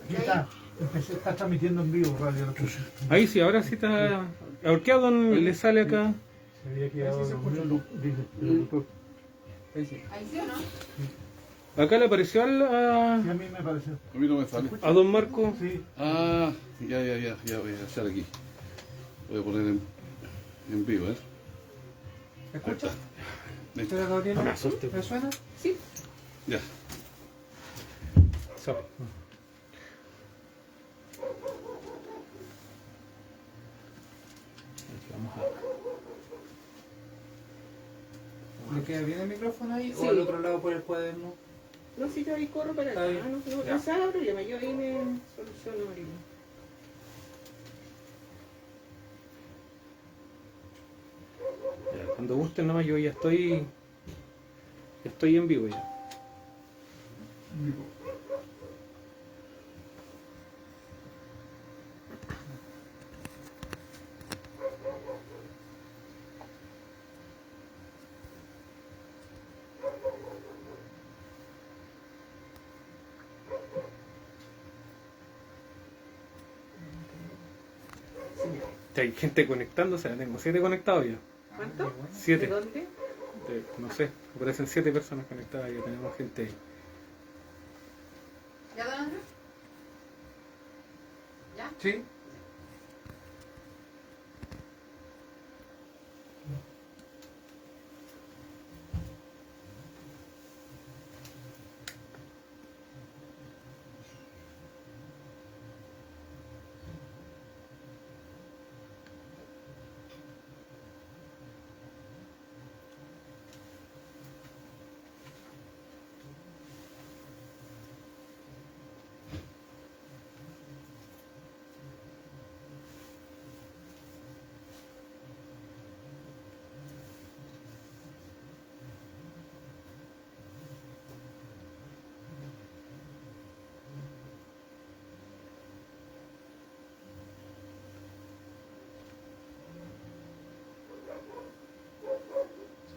Aquí está. Está transmitiendo en vivo Radio La Cruz. Ahí sí, ahora sí está. ¿A por qué a don le sale acá? Se había quedado dormido, dice el doctor. Ahí sí. ¿Ahí sí o no? Acá le apareció Sí, a mí me pareció. A mí no me sale. a don Marco. Sí. Ah, ya voy a hacer aquí. Voy a poner en vivo, ¿eh? ¿Me escuchas? Listo. ¿Señora Gabriela? ¿Me suena? Sí. Ya. So. ¿Le queda bien el micrófono ahí? Sí. ¿O al otro lado por el cuaderno? No, si yo ahí corro para Está acá. bien. No Ya. se haga problema, yo ahí me soluciono. Marilo. Ya, cuando gusten nomás, yo ya estoy en vivo ya. Hay gente conectándose, tengo 7 conectados ya. ¿Cuánto? 7. ¿De dónde? No sé, aparecen 7 personas conectadas, ya tenemos gente ahí. ¿Ya, don Andrés? ¿Ya? Sí.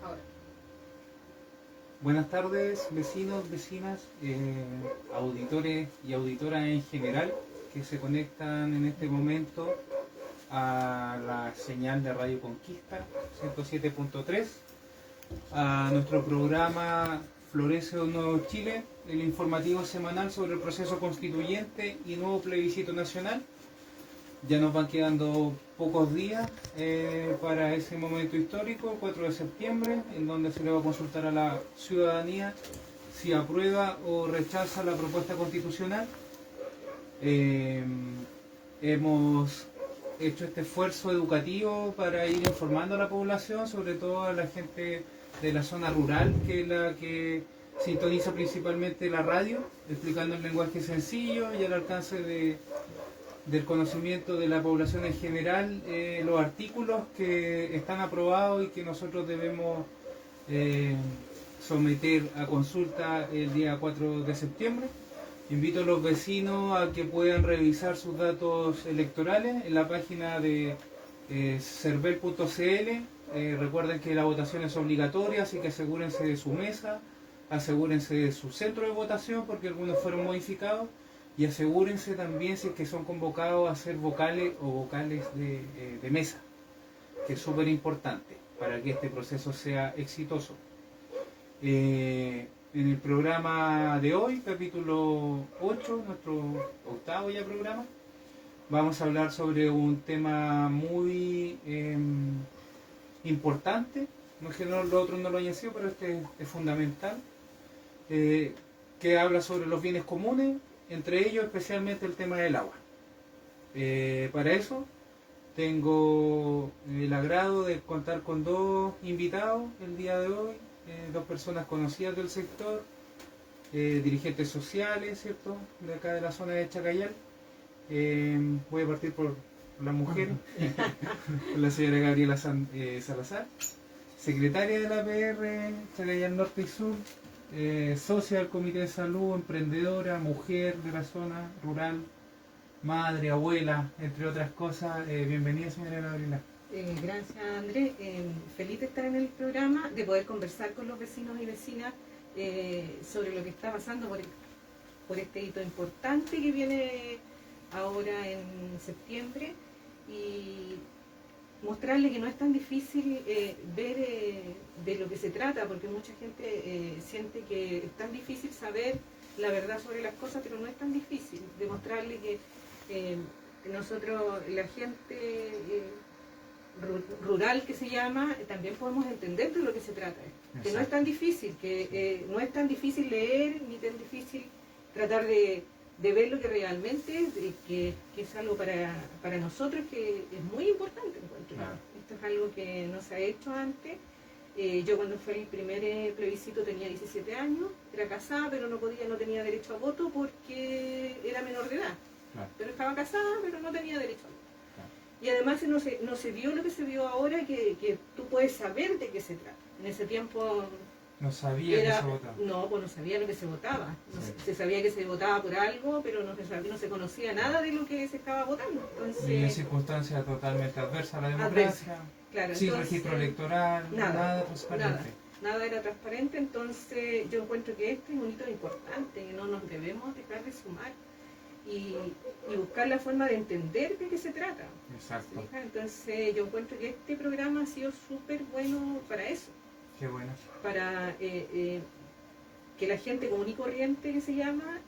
Ahora. Buenas tardes, vecinos, vecinas, auditores y auditoras en general que se conectan en este momento a la señal de Radio Conquista 107.3, a nuestro programa Florece un Nuevo Chile, el informativo semanal sobre el proceso constituyente y nuevo plebiscito nacional. Ya nos van quedando pocos días para ese momento histórico, el 4 de septiembre, en donde se le va a consultar a la ciudadanía si aprueba o rechaza la propuesta constitucional. Hemos hecho este esfuerzo educativo para ir informando a la población, sobre todo a la gente de la zona rural, que es la que sintoniza principalmente la radio, explicando en lenguaje sencillo y al alcance del conocimiento de la población en general, los artículos que están aprobados y que nosotros debemos someter a consulta el día 4 de septiembre. Invito a los vecinos a que puedan revisar sus datos electorales en la página de cervel.cl. Recuerden que la votación es obligatoria, así que asegúrense de su mesa, asegúrense de su centro de votación porque algunos fueron modificados. Y asegúrense también si es que son convocados a ser vocales o vocales de mesa, que es súper importante para que este proceso sea exitoso. En el programa de hoy, capítulo 8, nuestro octavo ya programa, vamos a hablar sobre un tema muy importante, no es que los otros no lo hayan sido, pero este es fundamental, que habla sobre los bienes comunes, entre ellos especialmente el tema del agua. Para eso tengo el agrado de contar con dos invitados el día de hoy, dos personas conocidas del sector, dirigentes sociales, ¿cierto?, de acá de la zona de Chacayal. Voy a partir por la mujer, por la señora Gabriela Salazar, secretaria de la PR Chacayal Norte y Sur, socia del Comité de Salud, emprendedora, mujer de la zona rural, madre, abuela, entre otras cosas. Bienvenida, señora Gabriela. Gracias, Andrés. Feliz de estar en el programa, de poder conversar con los vecinos y vecinas sobre lo que está pasando por por este hito importante que viene ahora en septiembre y mostrarle que no es tan difícil ver de lo que se trata, porque mucha gente siente que es tan difícil saber la verdad sobre las cosas, pero no es tan difícil. Demostrarle que nosotros, la gente rural que se llama, también podemos entender de lo que se trata. Que no es tan difícil, que no es tan difícil leer, ni tan difícil tratar de ver lo que realmente es, que es algo para nosotros que es muy importante. Claro. Esto es algo que no se ha hecho antes. Yo cuando fue el primer plebiscito tenía 17 años, era casada, pero no tenía derecho a voto porque era menor de edad. Claro. Pero estaba casada, pero no tenía derecho a voto. Claro. Y además no se vio lo que se vio ahora, que tú puedes saber de qué se trata. En ese tiempo No sabía que se votaba. no, pues no sabía lo que se votaba. Sí. Se sabía que se votaba por algo, pero no se conocía nada de lo que se estaba votando. Entonces, Y en circunstancias totalmente adversas a la democracia, claro, sin entonces, registro electoral, nada transparente. Nada era transparente, entonces yo encuentro que este es un hito importante, que no nos debemos dejar de sumar y buscar la forma de entender de qué se trata. Exacto. ¿Sí? Entonces yo encuentro que este programa ha sido súper bueno para eso, Qué bueno. para que la gente común y corriente que se llama,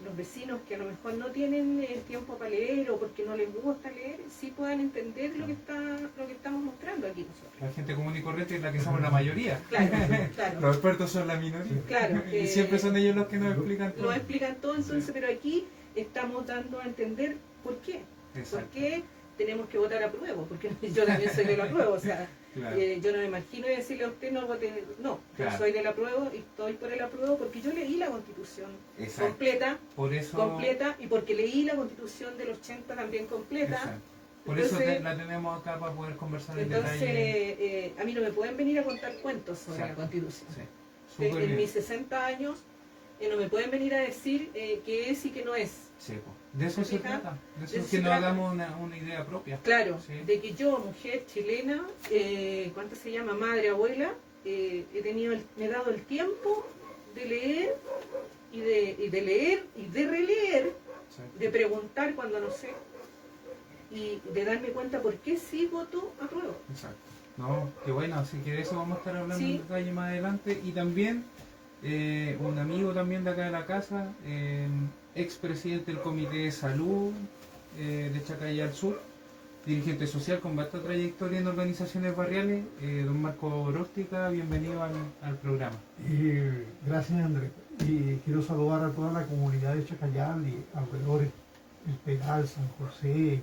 los vecinos que a lo mejor no tienen el tiempo para leer o porque no les gusta leer, sí puedan entender lo que estamos mostrando aquí nosotros. La gente común y corriente es la que somos la mayoría. Claro, claro. Los expertos son la minoría. Claro, Y siempre son ellos los que nos explican todo. Lo explican todo, entonces, Sí. pero aquí estamos dando a entender por qué. Exacto. ¿Por qué tenemos que votar a prueba? Porque yo también soy de la prueba, o sea, Claro. yo no me imagino decirle a usted no vote, no, Claro. yo soy de la prueba y estoy por el apruebo porque yo leí la Constitución Exacto. completa y porque leí la Constitución del 80 también completa. Exacto. Por Entonces, eso la tenemos acá para poder conversar en entonces detalle. a mí no me pueden venir a contar cuentos sobre Exacto. la Constitución. Sí. Súper En bien. mis 60 años no me pueden venir a decir qué es y qué no es. Sí, po. De eso ¿Se se fija? trata. De eso De es eso que se nos trata. hagamos una idea propia. Claro, Sí. de que yo, mujer chilena, ¿cuánto se llama? Madre, abuela, me he dado el tiempo de leer y de leer y de releer, Sí. de preguntar cuando no sé y de darme cuenta por qué sí voto a prueba. Exacto. No, qué bueno, así que de eso vamos a estar hablando Sí. en detalle más adelante. Y también un amigo también de acá de la casa, expresidente del Comité de Salud de Chacayal Sur, dirigente social con vasta trayectoria en organizaciones barriales, don Marco Oróstica, bienvenido al programa. Gracias, Andrés. Y quiero saludar a toda la comunidad de Chacayal y alrededores, el Peral, San José,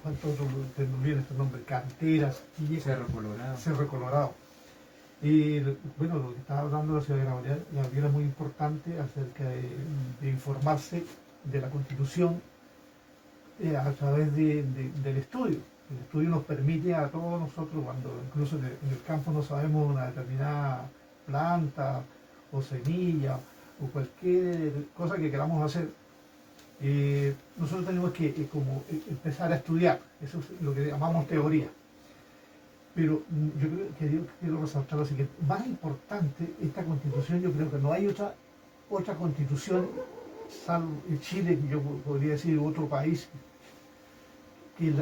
falta otro, que no viene este nombre, Canteras, Cerro Colorado. Cerro Colorado. Y bueno, lo que estaba hablando la señora Gabriela es muy importante acerca de informarse de la Constitución a través del estudio. El estudio nos permite a todos nosotros, cuando incluso en el campo no sabemos una determinada planta o semilla o cualquier cosa que queramos hacer, nosotros tenemos que empezar a estudiar. Eso es lo que llamamos teoría. Pero yo creo que quiero resaltar lo siguiente. Más importante, esta Constitución, yo creo que no hay otra Constitución, salvo en Chile, que yo podría decir otro país, que es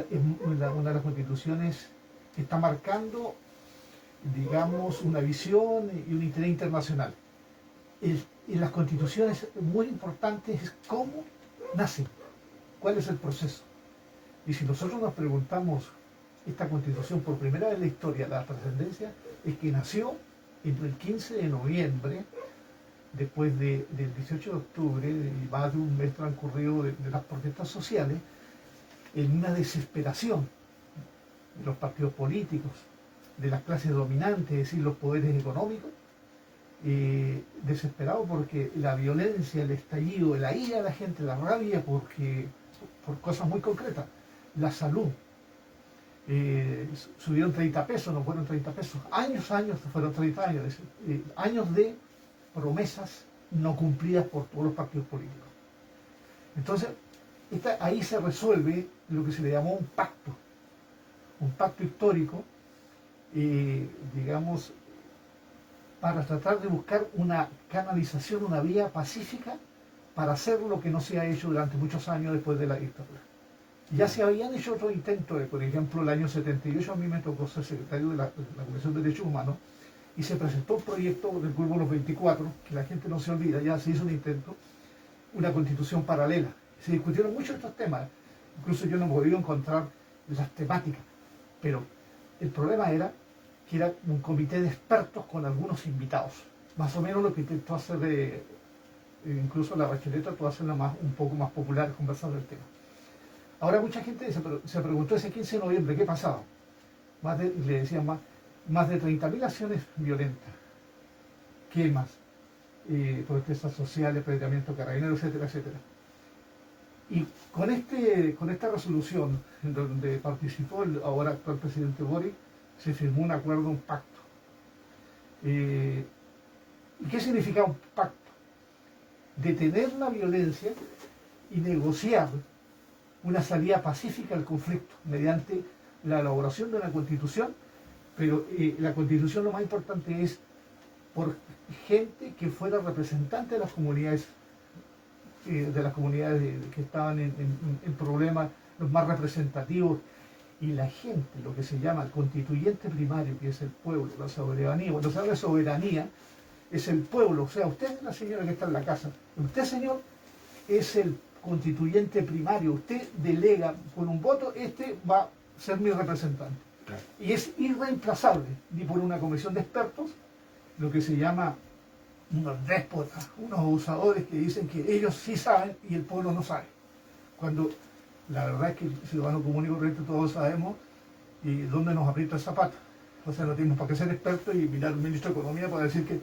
una de las constituciones que está marcando, digamos, una visión y un interés internacional. Y las constituciones muy importantes es cómo nacen, cuál es el proceso. Y si nosotros nos preguntamos esta constitución por primera vez en la historia, la trascendencia es que nació entre el 15 de noviembre, después del 18 de octubre, y más de un mes transcurrido de las protestas sociales, en una desesperación de los partidos políticos, de las clases dominantes, es decir, los poderes económicos, desesperado porque la violencia, el estallido, la ira de la gente, la rabia por cosas muy concretas, la salud, subieron 30 pesos, no fueron 30 pesos, años, fueron 30 años, años de promesas no cumplidas por todos los partidos políticos. Entonces, ahí se resuelve lo que se le llamó un pacto histórico, digamos, para tratar de buscar una canalización, una vía pacífica para hacer lo que no se ha hecho durante muchos años después de la dictadura. Ya se habían hecho otros intentos, por ejemplo, el año 78 a mí me tocó ser secretario de la Comisión de Derechos Humanos y se presentó un proyecto del Grupo Los 24, que la gente no se olvida, ya se hizo un intento, una constitución paralela. Se discutieron mucho estos temas, incluso yo no he podido encontrar las temáticas, pero el problema era que era un comité de expertos con algunos invitados, más o menos lo que intentó hacer incluso la Bachelet trató de hacerla un poco más popular, conversar del tema. Ahora mucha gente se preguntó ese 15 de noviembre qué pasaba. Le decían más de 30.000 acciones violentas, quemas, protestas sociales, apedreamiento carabinero, etcétera, etcétera. Y con esta resolución, en donde participó el ahora actual presidente Boric, se firmó un acuerdo, un pacto. ¿Y qué significa un pacto? Detener la violencia y negociar una salida pacífica al conflicto mediante la elaboración de una constitución, pero la constitución lo más importante es por gente que fuera representante de las comunidades que estaban en problemas, los más representativos, y la gente, lo que se llama el constituyente primario, que es el pueblo, la soberanía. Cuando se habla de soberanía, es el pueblo, o sea, usted es la señora que está en la casa, usted, señor, es el constituyente primario, usted delega con un voto, este va a ser mi representante. Claro. Y es irreemplazable, ni por una comisión de expertos, lo que se llama unos déspotas, unos abusadores que dicen que ellos sí saben y el pueblo no sabe. Cuando la verdad es que el ciudadano común y corriente todos sabemos y dónde nos aprieta el zapato. O sea, no tenemos para qué ser expertos y mirar al ministro de Economía para decir que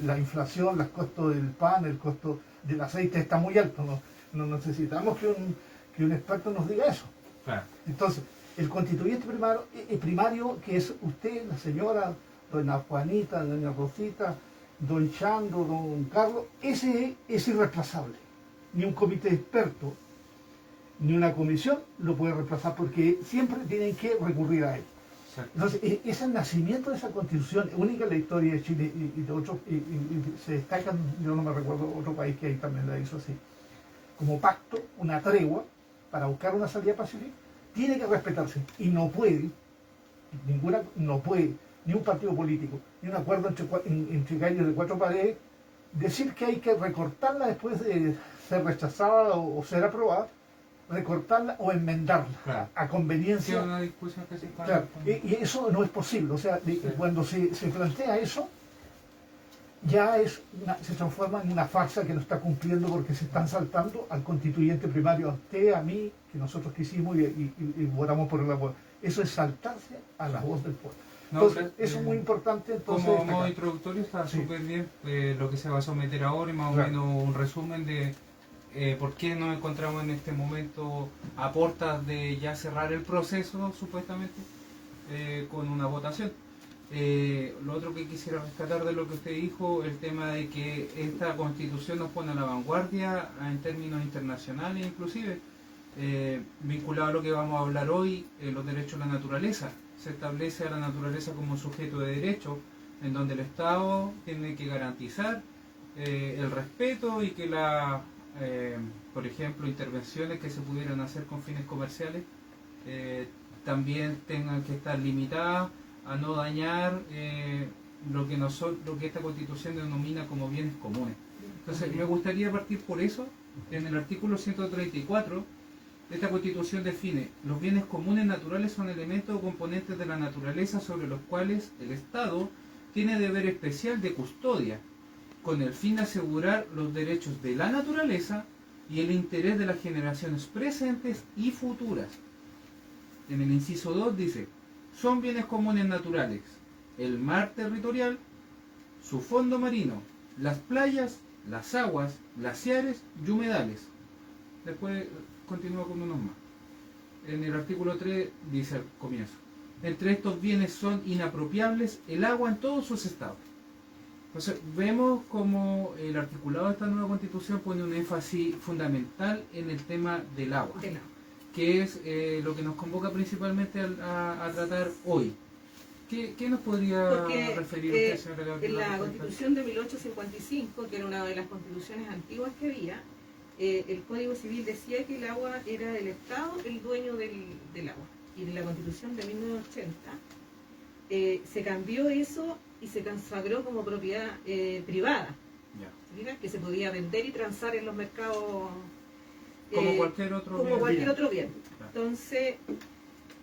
la inflación, los costos del pan, el costo del aceite está muy alto. No necesitamos que un experto nos diga eso. Claro. Entonces, el constituyente primario, que es usted, la señora, doña Juanita, doña Rosita, don Chando, don Carlos, ese es irreemplazable. Ni un comité de expertos, ni una comisión lo puede reemplazar porque siempre tienen que recurrir a él. Exacto. Entonces, ese nacimiento de esa constitución, única en la historia de Chile y de otros, y se destacan, yo no me recuerdo otro país que ahí también la hizo así, como pacto, una tregua para buscar una salida pacífica, tiene que respetarse y no puede, ni un partido político, ni un acuerdo entre gallos de cuatro paredes, decir que hay que recortarla después de ser rechazada o ser aprobada, recortarla o enmendarla, Claro. a conveniencia. Sí, una discusión que se Claro, y eso no es posible. O sea, cuando se plantea eso, ya se transforma en una farsa que no está cumpliendo porque se están saltando al constituyente primario, a usted, a mí, que nosotros quisimos y votamos por el acuerdo. Eso es saltarse a la voz del pueblo. No, Entonces, eso es muy importante. Entonces, como destacar. modo introductorio está Sí. súper bien lo que se va a someter ahora y más Claro. o menos un resumen de por qué nos encontramos en este momento a puertas de ya cerrar el proceso supuestamente con una votación. Lo otro que quisiera rescatar de lo que usted dijo, el tema de que esta constitución nos pone a la vanguardia en términos internacionales inclusive, vinculado a lo que vamos a hablar hoy, los derechos a la naturaleza. Se establece a la naturaleza como sujeto de derecho, en donde el Estado tiene que garantizar el respeto y que por ejemplo, intervenciones que se pudieran hacer con fines comerciales también tengan que estar limitadas a no dañar lo que esta Constitución denomina como bienes comunes. Entonces, me gustaría partir por eso. En el artículo 134, esta Constitución define: los bienes comunes naturales son elementos o componentes de la naturaleza sobre los cuales el Estado tiene deber especial de custodia, con el fin de asegurar los derechos de la naturaleza y el interés de las generaciones presentes y futuras. En el inciso 2 dice: son bienes comunes naturales el mar territorial, su fondo marino, las playas, las aguas, glaciares y humedales. Después continúa con unos más. En el artículo 3 dice al comienzo: entre estos bienes son inapropiables el agua en todos sus estados. Entonces vemos como el articulado de esta nueva constitución pone un énfasis fundamental en el tema del agua, que es lo que nos convoca principalmente a tratar hoy. ¿Qué nos podría referir usted, señora Gabriela? En la Constitución de 1855, que era una de las constituciones antiguas que había, el Código Civil decía que el agua era del Estado el dueño del agua. Y en la Constitución de 1980 se cambió eso y se consagró como propiedad privada, Ya. ¿sí? Que se podía vender y transar en los mercados Como cualquier otro como bien. cualquier otro bien. Claro. Entonces,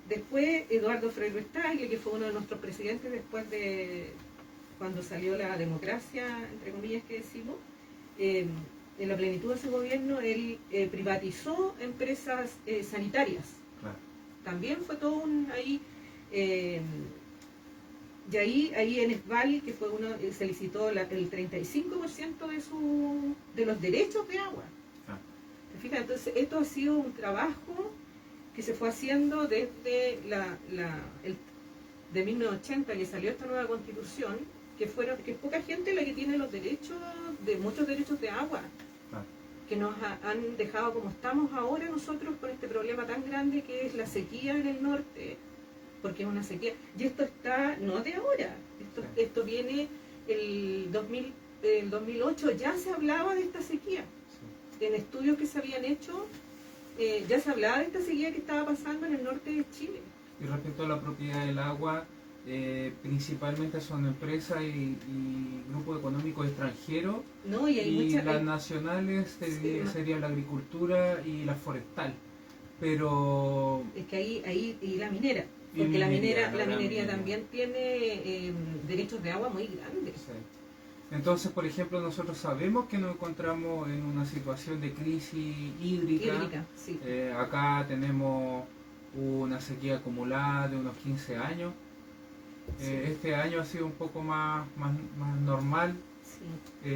después Eduardo Frei Ruiz-Tagle, que fue uno de nuestros presidentes después de cuando salió la democracia, entre comillas que decimos, en la plenitud de su gobierno, él privatizó empresas sanitarias. Claro. También fue todo un ahí, y ahí en Esval, que fue uno, se licitó el 35% de los derechos de agua. Ah. ¿Te fijas? Entonces, esto ha sido un trabajo que se fue haciendo desde de 1980, que salió esta nueva constitución, que es poca gente la que tiene los derechos, muchos derechos de agua, Ah. que nos han dejado como estamos ahora nosotros con este problema tan grande que es la sequía en el norte, porque es una sequía, y esto está no de ahora, esto viene el 2008, ya se hablaba de esta sequía, Sí. en estudios que se habían hecho, ya se hablaba de esta sequía que estaba pasando en el norte de Chile. Y respecto a la propiedad del agua, principalmente son empresas y grupos económicos extranjeros, No, y hay muchas... las nacionales Sí. sería la agricultura y la forestal. Pero Es que ahí y la minera, Y porque la minería, minería minería. también tiene derechos de agua muy grandes. sí. Entonces, por ejemplo, nosotros sabemos que nos encontramos en una situación de crisis hídrica. Sí. Acá tenemos una sequía acumulada de unos 15 años. Sí. Este año ha sido un poco más normal, Sí.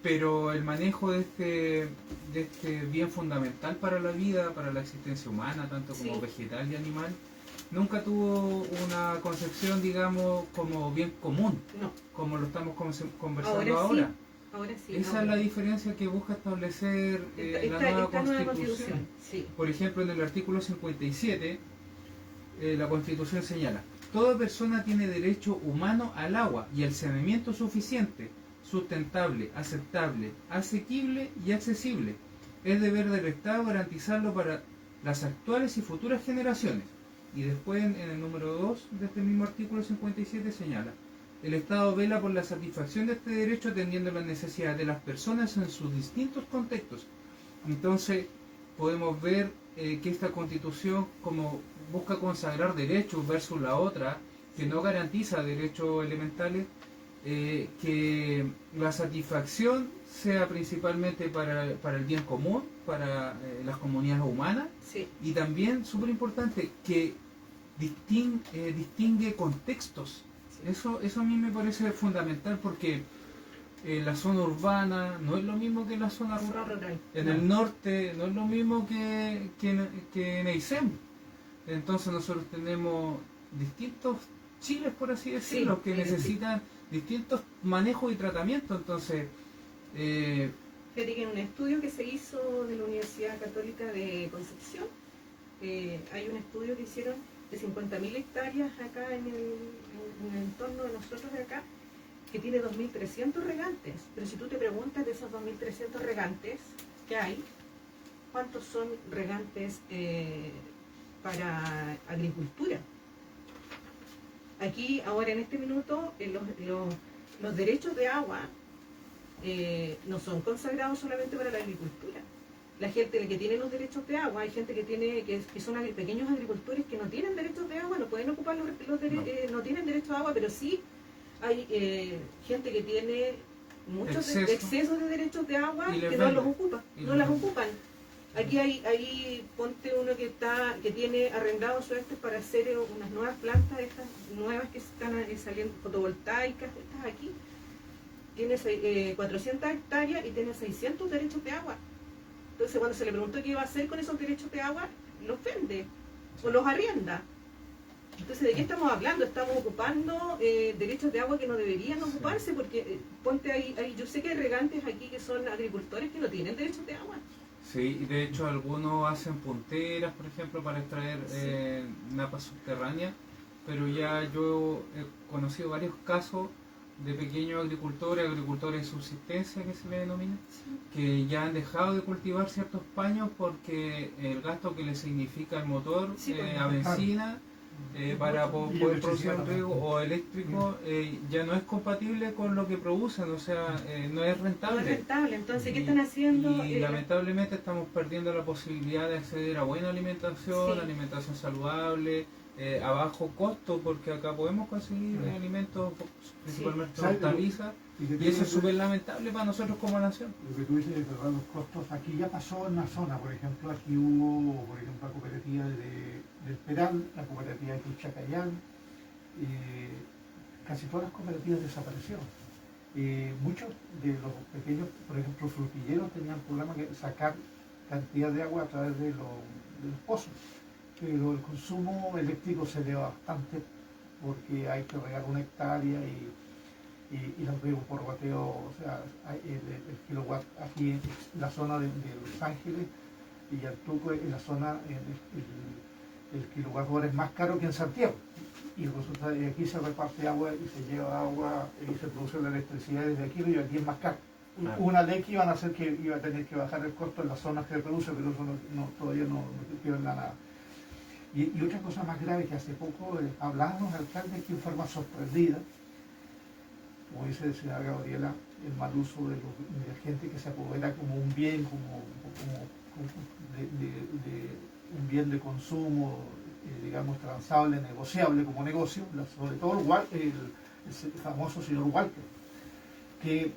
pero el manejo de este bien fundamental para la vida, para la existencia humana, tanto como Sí. vegetal y animal, nunca tuvo una concepción, digamos, como bien común, No, como lo estamos conversando ahora ahora. sí. Ahora sí. Esa es la diferencia que busca establecer la esta nueva Constitución. Sí. Por ejemplo, en el artículo 57, la Constitución señala: toda persona tiene derecho humano al agua y al saneamiento suficiente, sustentable, aceptable, asequible y accesible. Es deber del Estado garantizarlo para las actuales y futuras generaciones. Y después, en el número 2 de este mismo artículo 57, señala: el Estado vela por la satisfacción de este derecho atendiendo las necesidades de las personas en sus distintos contextos. Entonces, podemos ver que esta Constitución, como busca consagrar derechos versus la otra, que no garantiza derechos elementales, que la satisfacción sea principalmente para el bien común, para las comunidades humanas, Sí. y también, súper importante, que distingue contextos. Sí. Eso a mí me parece fundamental, porque la zona urbana no es lo mismo que la zona rural. Rural. En el norte no es lo mismo que en Aysén. Entonces nosotros tenemos distintos chiles, por así decirlo, que sí, necesitan distintos manejos y tratamientos. Entonces, Fíjate que en un estudio que se hizo de la Universidad Católica de Concepción, hay un estudio que hicieron de 50.000 hectáreas acá en el entorno de nosotros de acá, que tiene 2.300 regantes. Pero si tú te preguntas de esos 2.300 regantes que hay, ¿cuántos son regantes para agricultura? Aquí, ahora en este minuto, los derechos de agua no son consagrados solamente para la agricultura. La gente que tiene los derechos de agua, hay gente que son pequeños agricultores que no tienen derechos de agua, no pueden ocupar no tienen derecho a agua, pero sí hay gente que tiene muchos excesos de derechos de agua que no los ocupa, no las ocupan. Aquí hay ponte uno que tiene arrendado sueltos para hacer unas nuevas plantas, estas nuevas que están saliendo, fotovoltaicas, estas aquí. Tiene 400 hectáreas y tiene 600 derechos de agua. Entonces, cuando se le preguntó qué iba a hacer con esos derechos de agua, los vende o los arrienda. Entonces, ¿de qué estamos hablando? Estamos ocupando derechos de agua que no deberían ocuparse, porque ponte ahí, yo sé que hay regantes aquí que son agricultores que no tienen derechos de agua. sí, y de hecho algunos hacen punteras, por ejemplo, para extraer napas subterráneas, pero ya yo he conocido varios casos de pequeños agricultores de subsistencia que se le denomina, que ya han dejado de cultivar ciertos paños porque el gasto que le significa el motor Sí, pues, a benzina para Y poder producir electricidad un riego también. o eléctrico ya no es compatible con lo que producen, o sea, no es No rentable. es rentable. Entonces, ¿qué están haciendo? Y lamentablemente estamos perdiendo la posibilidad de acceder a buena alimentación, Sí. alimentación saludable, a bajo costo, porque acá podemos conseguir alimentos, principalmente ¿Sabes? hortalizas, y eso es súper lamentable para nosotros como nación. Lo que tú dices de verdad, los costos, aquí ya pasó en la zona, por ejemplo, aquí hubo, por ejemplo, la cooperativa del Peral, la cooperativa de Chacayán, casi todas las cooperativas desaparecieron. Muchos de los pequeños, por ejemplo, frutilleros tenían problemas de sacar cantidad de agua a través de los pozos, pero el consumo eléctrico se eleva bastante porque hay que regar 1 hectárea y los riego por goteo, o sea, el kilowatt aquí en la zona de Los Ángeles y Altuco, en la zona, el kilowatt hora es más caro que en Santiago. Y resulta que aquí se reparte agua y se lleva agua y se produce la electricidad desde aquí y aquí es más caro. Claro. Una ley que iban a hacer que iba a tener que bajar el costo en las zonas que se produce, pero eso todavía no quedó en la nada. Y otra cosa más grave que hace poco hablábamos, alcalde, que en forma sorprendida, como dice el señora Gabriela, el mal uso de la gente que se apodera como un bien, como de un bien de consumo, digamos, transable, negociable como negocio, sobre todo el famoso señor Walker, que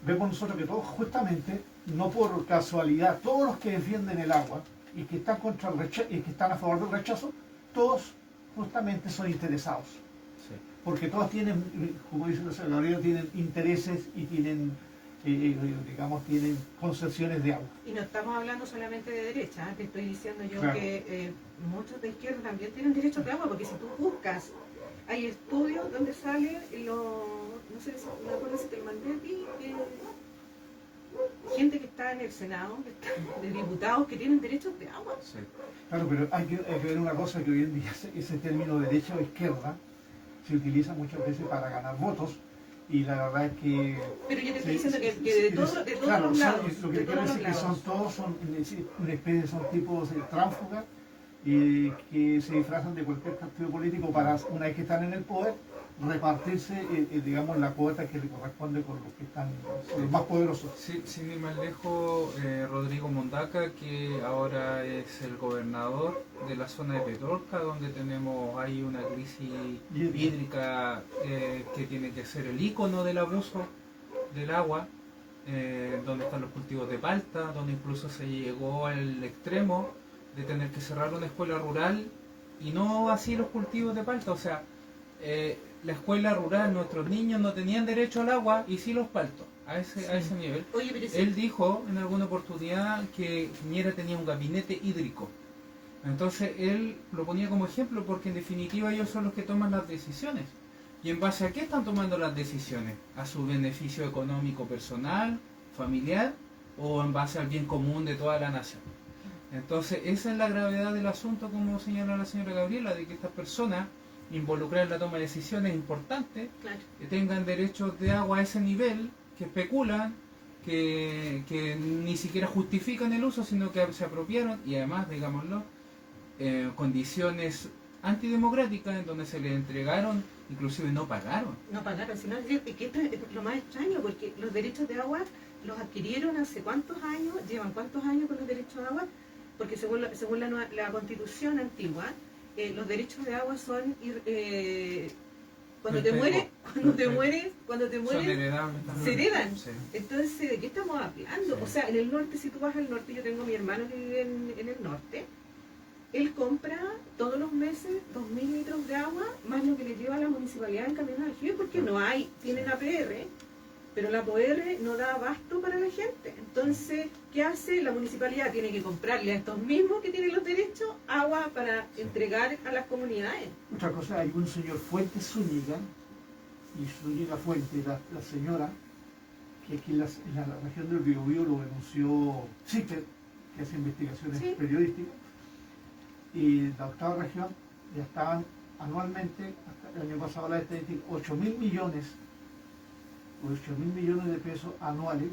vemos nosotros que todos, justamente, no por casualidad, todos los que defienden el agua y que están contra el rechazo, y que están a favor del rechazo, todos justamente son interesados. Sí. Porque todos tienen, como dice la señora Gabriela, tienen intereses y tienen, digamos, tienen concesiones de agua. Y no estamos hablando solamente de derecha, te estoy diciendo yo Claro. que muchos de izquierda también tienen derechos de agua, porque si tú buscas, hay estudios donde sale no sé, no me acuerdo si te lo mandé a ti, gente que está en el Senado, de diputados que tienen derechos de agua. Sí. Claro, pero hay que ver una cosa, que hoy en día ese término derecha o izquierda se utiliza muchas veces para ganar votos, y la verdad es que... Pero yo te estoy diciendo que de todos claro, los lados, lo que de quiero todos decir los que lados. todos son una especie, son tipos tránsfugas y que se disfrazan de cualquier partido político para, una vez que están en el poder, repartirse, digamos, la cuota que le corresponde con los que están, con los más poderosos. Sí, sin ir más lejos, Rodrigo Mondaca, que ahora es el gobernador de la zona de Petorca, donde hay una crisis hídrica que tiene que ser el ícono del abuso del agua, donde están los cultivos de palta, donde incluso se llegó al extremo de tener que cerrar una escuela rural y no así los cultivos de palta, o sea, la escuela rural, nuestros niños no tenían derecho al agua y sí los paltos, a ese nivel. Oye, pero Él dijo en alguna oportunidad que Piñera tenía un gabinete hídrico. Entonces él lo ponía como ejemplo porque en definitiva ellos son los que toman las decisiones. ¿Y en base a qué están tomando las decisiones? ¿A su beneficio económico personal, familiar o en base al bien común de toda la nación? Entonces esa es la gravedad del asunto, como señala la señora Gabriela, de que estas personas involucradas en la toma de decisiones importantes claro. que tengan derechos de agua a ese nivel, que especulan, que ni siquiera justifican el uso, sino que se apropiaron, y además, digámoslo, condiciones antidemocráticas en donde se les entregaron, inclusive no pagaron. No pagaron, sino que esto es lo más extraño, porque los derechos de agua los adquirieron hace cuántos años, llevan cuántos años con los derechos de agua, porque según la constitución antigua, los derechos de agua son cuando te mueres, Son heredables también. se heredan. Sí. Entonces, ¿de qué estamos hablando? Sí. O sea, en el norte, si tú vas al norte, yo tengo a mi hermano que vive en el norte, él compra todos los meses 2.000 litros de agua, más lo que le lleva a la municipalidad en camión de aljibe, porque no hay, tienen APR, pero la APR no da abasto para la gente. Entonces, ¿qué hace? La municipalidad tiene que comprarle a estos mismos que tienen los derechos agua para entregar a las comunidades. Otra cosa, hay un señor Fuentes Zúñiga, y Zúñiga Fuentes, la señora, que aquí en la región del Biobío lo denunció CIPER, que hace investigaciones Sí. periodísticas, y la octava región ya estaban anualmente, hasta el año pasado la estadística, 8.000 millones 8.000 millones de pesos anuales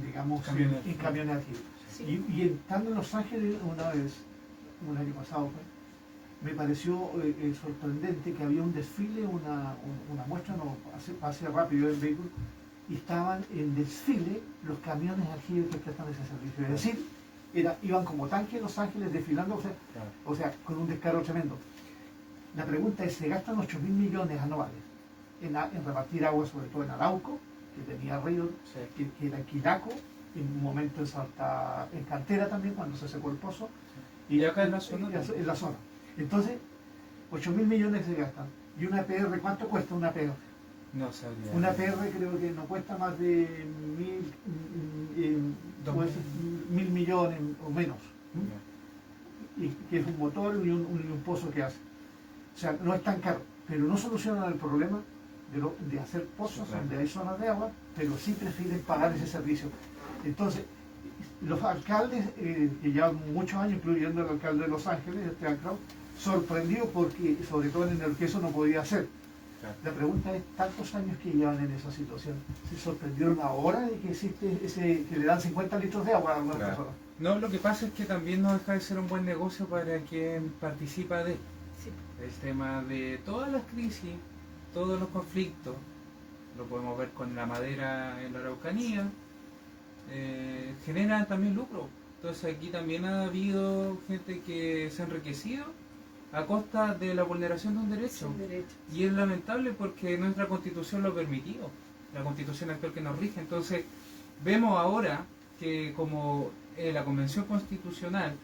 digamos, Camiones. en camiones alquilados. Sí. Y estando en Los Ángeles una vez, un año pasado, pues, me pareció sorprendente que había un desfile, una muestra, no, pase rápido el vehículo, y estaban en desfile los camiones aljibe que prestan ese servicio. Es decir, iban como tanques en Los Ángeles desfilando, o sea, con un descaro tremendo. La pregunta es, ¿se gastan 8.000 millones anuales en repartir agua, sobre todo en Arauco, que tenía río, que era Quiraco, en un momento en Cantera también, cuando se secó el pozo, Y acá en la zona. En la zona. Entonces, 8.000 millones se gastan. ¿Y una PR cuánto cuesta una PR? No sabría. Una PR creo que no cuesta más de 1.000 millones o menos. Y que es un motor y un pozo que hace. O sea, no es tan caro, pero no solucionan el problema de hacer pozos donde hay zonas de agua, pero sí prefieren pagar ese servicio. Entonces, los alcaldes, que llevan muchos años, incluyendo el alcalde de Los Ángeles, Esteban Kraus, sorprendido porque, sobre todo en el que eso no podía hacer. La pregunta es, tantos años que llevan en esa situación, ¿se sorprendieron ahora de que existe que le dan 50 litros de agua a algunas personas? No, lo que pasa es que también no deja de ser un buen negocio para quien participa de Sí. el tema de todas las crisis, todos los conflictos. Lo podemos ver con la madera en la Araucanía, generan también lucro. Entonces aquí también ha habido gente que se ha enriquecido a costa de la vulneración de un derecho. Sin derecho. Y es lamentable porque nuestra constitución lo ha permitido, la constitución actual que nos rige. Entonces vemos ahora que como la convención constitucional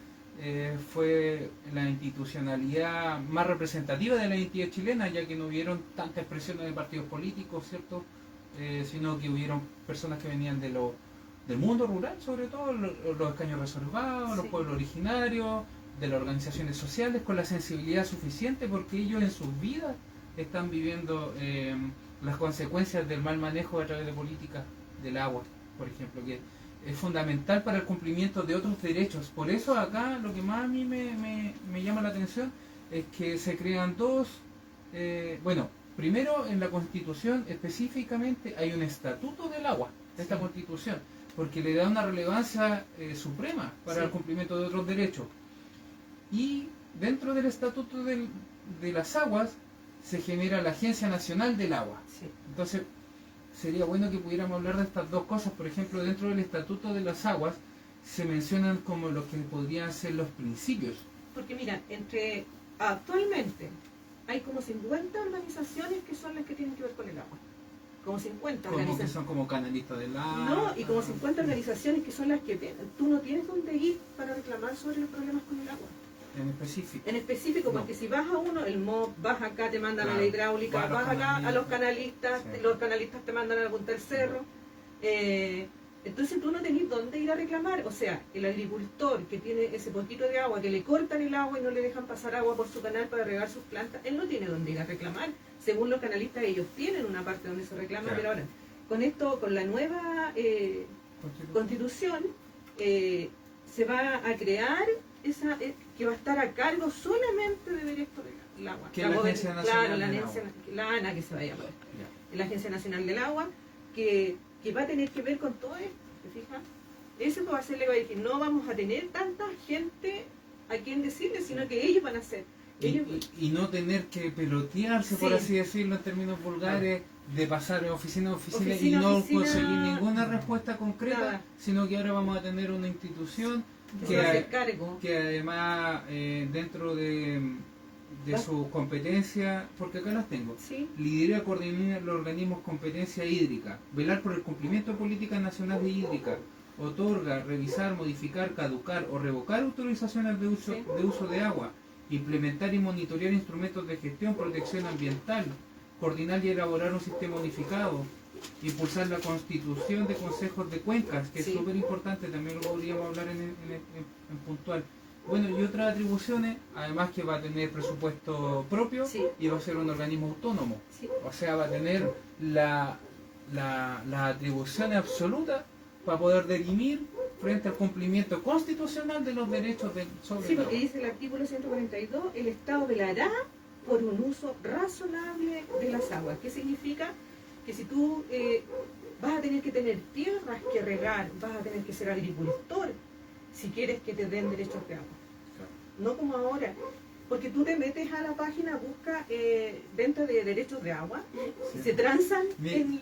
fue la institucionalidad más representativa de la identidad chilena, ya que no hubieron tantas expresiones de partidos políticos, ¿cierto? Sino que hubieron personas que venían del mundo rural, sobre todo los escaños reservados, los Sí. pueblos originarios, de las organizaciones sociales, con la sensibilidad suficiente, porque ellos en sus vidas están viviendo las consecuencias del mal manejo a través de políticas del agua, por ejemplo, que es fundamental para el cumplimiento de otros derechos. Por eso acá lo que más a mí me llama la atención es que se crean dos, primero en la Constitución específicamente hay un estatuto del agua, de esta Constitución, porque le da una relevancia suprema para el cumplimiento de otros derechos. Y dentro del estatuto de las aguas se genera la Agencia Nacional del Agua. Sí. Entonces, sería bueno que pudiéramos hablar de estas dos cosas. Por ejemplo, dentro del Estatuto de las Aguas se mencionan como lo que podrían ser los principios. Porque mira, actualmente hay como 50 organizaciones que son las que tienen que ver con el agua. Como 50 Como que organizaciones. son como canalistas del agua. No, y como 50 organizaciones que son las que tú no tienes dónde ir para reclamar sobre los problemas con el agua. En específico. En específico, porque si vas a uno, el MOB, vas acá, te mandan a la Claro, hidráulica, va a los vas acá a los canalistas, sí. los canalistas te mandan a la punta del cerro. Entonces tú no tenés dónde ir a reclamar. O sea, el agricultor que tiene ese poquito de agua, que le cortan el agua y no le dejan pasar agua por su canal para regar sus plantas, él no tiene dónde ir a reclamar. Según los canalistas, ellos tienen una parte donde se reclama, Claro. pero ahora, con la nueva constitución, se va a crear esa que va a estar a cargo solamente de derecho del agua. Que es la Agencia Nacional Claro, del Agua. la ANA, que se va a llamar. Ya. La Agencia Nacional del Agua, que va a tener que ver con todo esto, ¿te fijas? Eso va a ser, le va a decir, no vamos a tener tanta gente a quien decirle, sino que ellos van a hacer. Y no tener que pelotearse, por Sí. así decirlo, en términos vulgares, de pasar de oficina a oficina, y Oficina a no oficina. conseguir ninguna respuesta concreta, Nada. sino que ahora vamos a tener una institución que se va a hacer que, cargo. que además dentro de su competencia, porque acá las tengo, Sí, lidera y coordinar los organismos competencia hídrica, velar por el cumplimiento de políticas nacionales hídricas, otorga, revisar, modificar, caducar o revocar autorizaciones de uso de agua, implementar y monitorear instrumentos de gestión, protección ambiental, coordinar y elaborar un sistema unificado, impulsar la constitución de consejos de cuencas, que Sí. es súper importante, también lo podríamos hablar en puntual. Bueno, y otras atribuciones, además que va a tener presupuesto propio Sí. y va a ser un organismo autónomo. sí. O sea, va a tener la atribución absoluta para poder dirimir frente al cumplimiento constitucional de los derechos sobre Sí, el porque agua. dice el artículo 142, el Estado velará por un uso razonable de las aguas. ¿Qué significa? que si tú vas a tener que tener tierras que regar, vas a tener que ser agricultor si quieres que te den derechos de agua. No como ahora, porque tú te metes a la página, busca venta de derechos de agua, y se transan en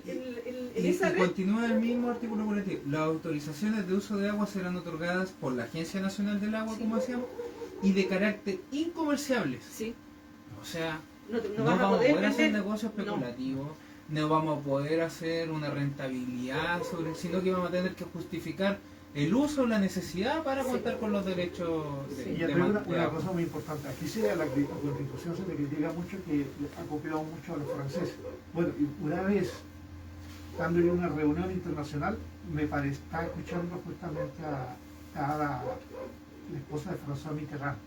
esa red. Continúa el mismo artículo cualitativo. Las autorizaciones de uso de agua serán otorgadas por la Agencia Nacional del Agua, como decíamos, y de carácter incomerciables. Sí. O sea, No no vas a vamos a poder poder hacer vender. negocios especulativos, no vamos a poder hacer una rentabilidad sobre, sino que vamos a tener que justificar el uso o la necesidad para Sí. contar con los derechos de, Sí. Y de hay una agua. cosa muy importante. Aquí a la Constitución se le critica mucho que ha copiado mucho a los franceses. Bueno, y una vez, estando en una reunión internacional, estaba escuchando justamente a la esposa de François Mitterrand.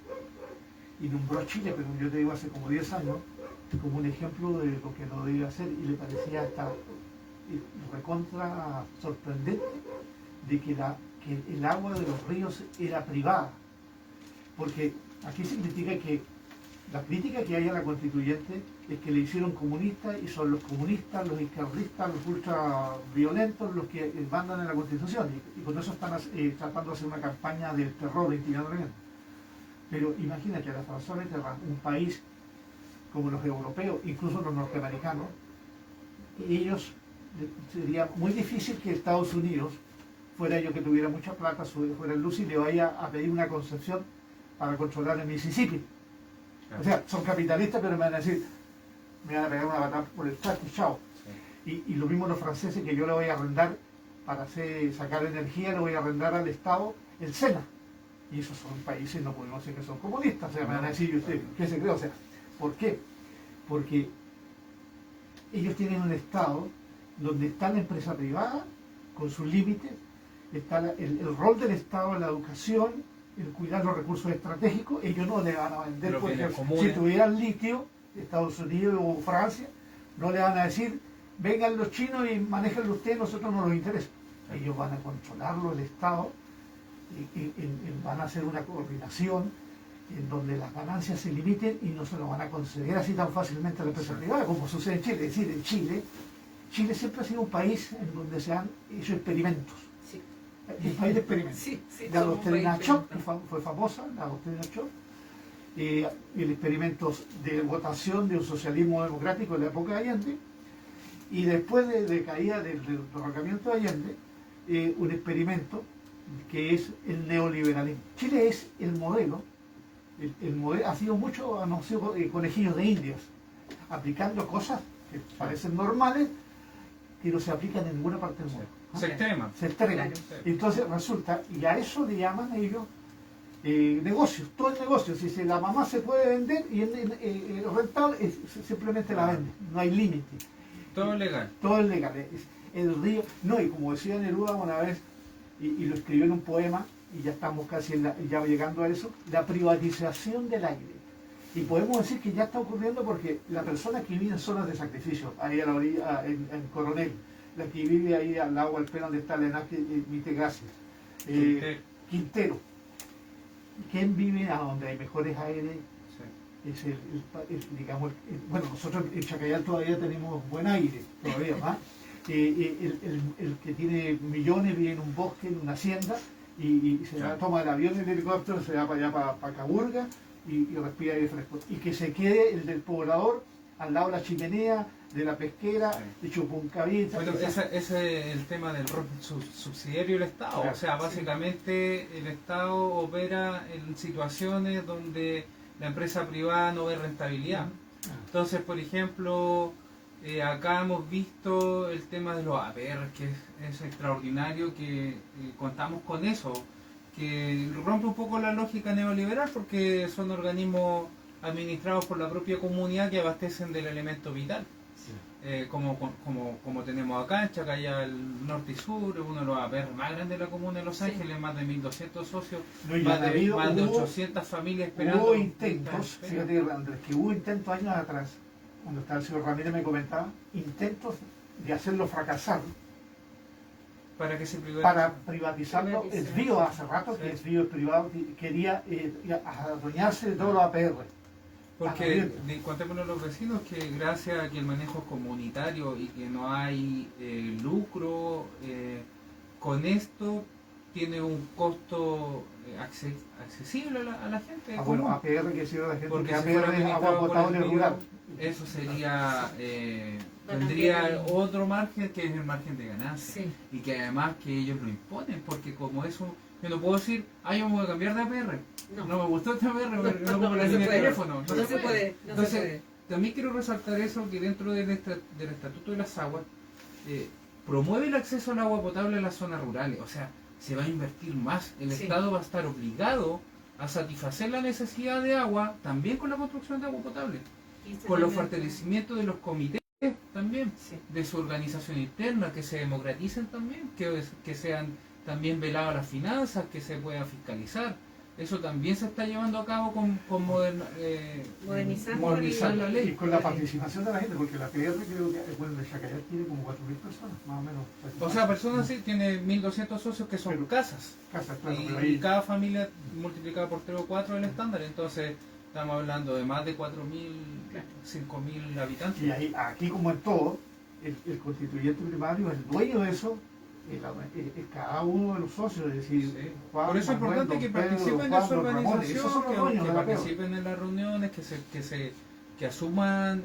Y nombró a Chile, pero yo te digo hace como 10 años, como un ejemplo de lo que no debía hacer, y le parecía hasta recontra sorprendente de que el agua de los ríos era privada. Porque aquí se critica que la crítica que hay a la constituyente es que le hicieron comunista y son los comunistas, los izquierdistas, los ultra violentos los que mandan en la constitución y con eso están tratando de hacer una campaña del terror intimidando. Pero imagínate, la François Mitterrand, un país como los europeos, incluso los norteamericanos, ellos sería muy difícil que Estados Unidos, fuera yo que tuviera mucha plata, fuera el luz y le vaya a pedir una concesión para controlar el Mississippi. O sea, son capitalistas, pero me van a decir, me van a pegar una patada por el saco y chao. Y lo mismo los franceses, que yo le voy a arrendar para sacar energía, le voy a arrendar al Estado el SENA. Y esos son países, no podemos decir que son comunistas. O sea, me van a decir, ¿y usted qué se cree? O sea, ¿por qué? Porque ellos tienen un Estado donde está la empresa privada, con sus límites, está el rol del Estado en la educación, el cuidar los recursos estratégicos. Ellos no le van a vender, Los por bienes ejemplo, comunes. si tuvieran litio, Estados Unidos o Francia, no le van a decir, vengan los chinos y manéjenlo ustedes, nosotros no nos interesa. Ellos van a controlarlo, el Estado, y van a hacer una coordinación en donde las ganancias se limiten y no se lo van a conceder así tan fácilmente a la empresa privada como sucede en Chile. Es decir, en Chile siempre ha sido un país en donde se han hecho experimentos. Sí. Un país de experimentos. Sí, sí, La somos un doctrina país Choc, que experimental. fue famosa, la doctrina Choc, el experimento de votación de un socialismo democrático en la época de Allende, y después de caída del derrocamiento de Allende, un experimento que es el neoliberalismo. Chile es el modelo, ha sido mucho, han sido conejillos de indias, aplicando cosas que parecen normales, que no se aplican en ninguna parte del mundo. Se extrema. Se extreman. Claro. Entonces resulta, y a eso le llaman ellos negocios, todo es negocio. Si la mamá se puede vender y es rentable, simplemente la vende, no hay límite. Todo legal. Todo es legal. El río, no, y como decía Neruda una vez, y lo escribió en un poema, y ya estamos casi ya llegando a eso, la privatización del aire. Y podemos decir que ya está ocurriendo porque la persona que vive en zonas de sacrificio, ahí a la orilla, en Coronel, la que vive ahí al lado del pelo donde está el enaje Vitegracia, Quintero, ¿quién vive a donde hay mejores aires? Sí. Es digamos, bueno, nosotros en Chacayal todavía tenemos buen aire, todavía más. El que tiene millones vive en un bosque, en una hacienda, y se toma el avión y el helicóptero, se va para allá, para Caburga, y respira aire fresco. Y que se quede el del poblador al lado de la chimenea, de la pesquera, de Chupuncaví. Bueno, ese es el tema del rol subsidiario del Estado. Claro, O sea, básicamente el Estado opera en situaciones donde la empresa privada no ve rentabilidad. Entonces, por ejemplo, acá hemos visto el tema de los APR, que es extraordinario que contamos con eso, que rompe un poco la lógica neoliberal porque son organismos administrados por la propia comunidad que abastecen del elemento vital. Como tenemos acá en Chacayal Norte y Sur, uno de los APR más grandes de la comuna de Los Ángeles, más de 1.200 socios, No, y más han habido- de hubo- 800 familias esperando. Hubo intentos, fíjate Andrés, que hubo intentos años atrás, cuando estaba el señor Ramírez me comentaba, intentos de hacerlo fracasar Para que se privatice. para privatizarlo. El BIO hace rato, que el BIO privado, quería adueñarse de todos los APR. Porque contémonos a los vecinos que gracias a que el manejo es comunitario y que no hay lucro, con esto tiene un costo accesible a la gente. Bueno, común. APR que sirve a la gente, Porque que si fuera APR es agua administrado por potable el MIO, rural. eso sería, Van a tendría tener- otro margen que es el margen de ganancia. Sí. Y que además que ellos lo imponen, porque como eso, yo no puedo decir, yo me voy a cambiar de APR. No. No me gustó este APR, no pongo la no se línea de puede. teléfono. No se puede. Entonces, también quiero resaltar eso, que dentro del Estatuto de las Aguas, promueve el acceso al agua potable en las zonas rurales. O sea, se va a invertir más. El Sí. Estado va a estar obligado a satisfacer la necesidad de agua, también con la construcción de agua potable. Con los fortalecimientos de los comités también, Sí. de su organización interna, que se democraticen también, que sean también veladas las finanzas, que se pueda fiscalizar. Eso también se está llevando a cabo con Modernizando modernizar la ley. Y con la participación de la gente, porque la PR creo que, bueno, el Chacayal tiene como 4.000 personas, más o menos. O sea, personas sí, tiene 1.200 socios que son Pero- casas. Casas, claro, pero Y ahí, cada familia multiplicada por 3 o 4 es el estándar. Entonces, estamos hablando de más de 4.000, 5.000 habitantes. y ahí, aquí como en todo, el constituyente primario, el dueño de eso, es cada uno de los socios, es decir, Sí. Juan, Por eso es Manuel, importante don que Pedro, participen de Juan, su don Ramón, organización, esos son los que dueños de la PR. participen en las reuniones, que asuman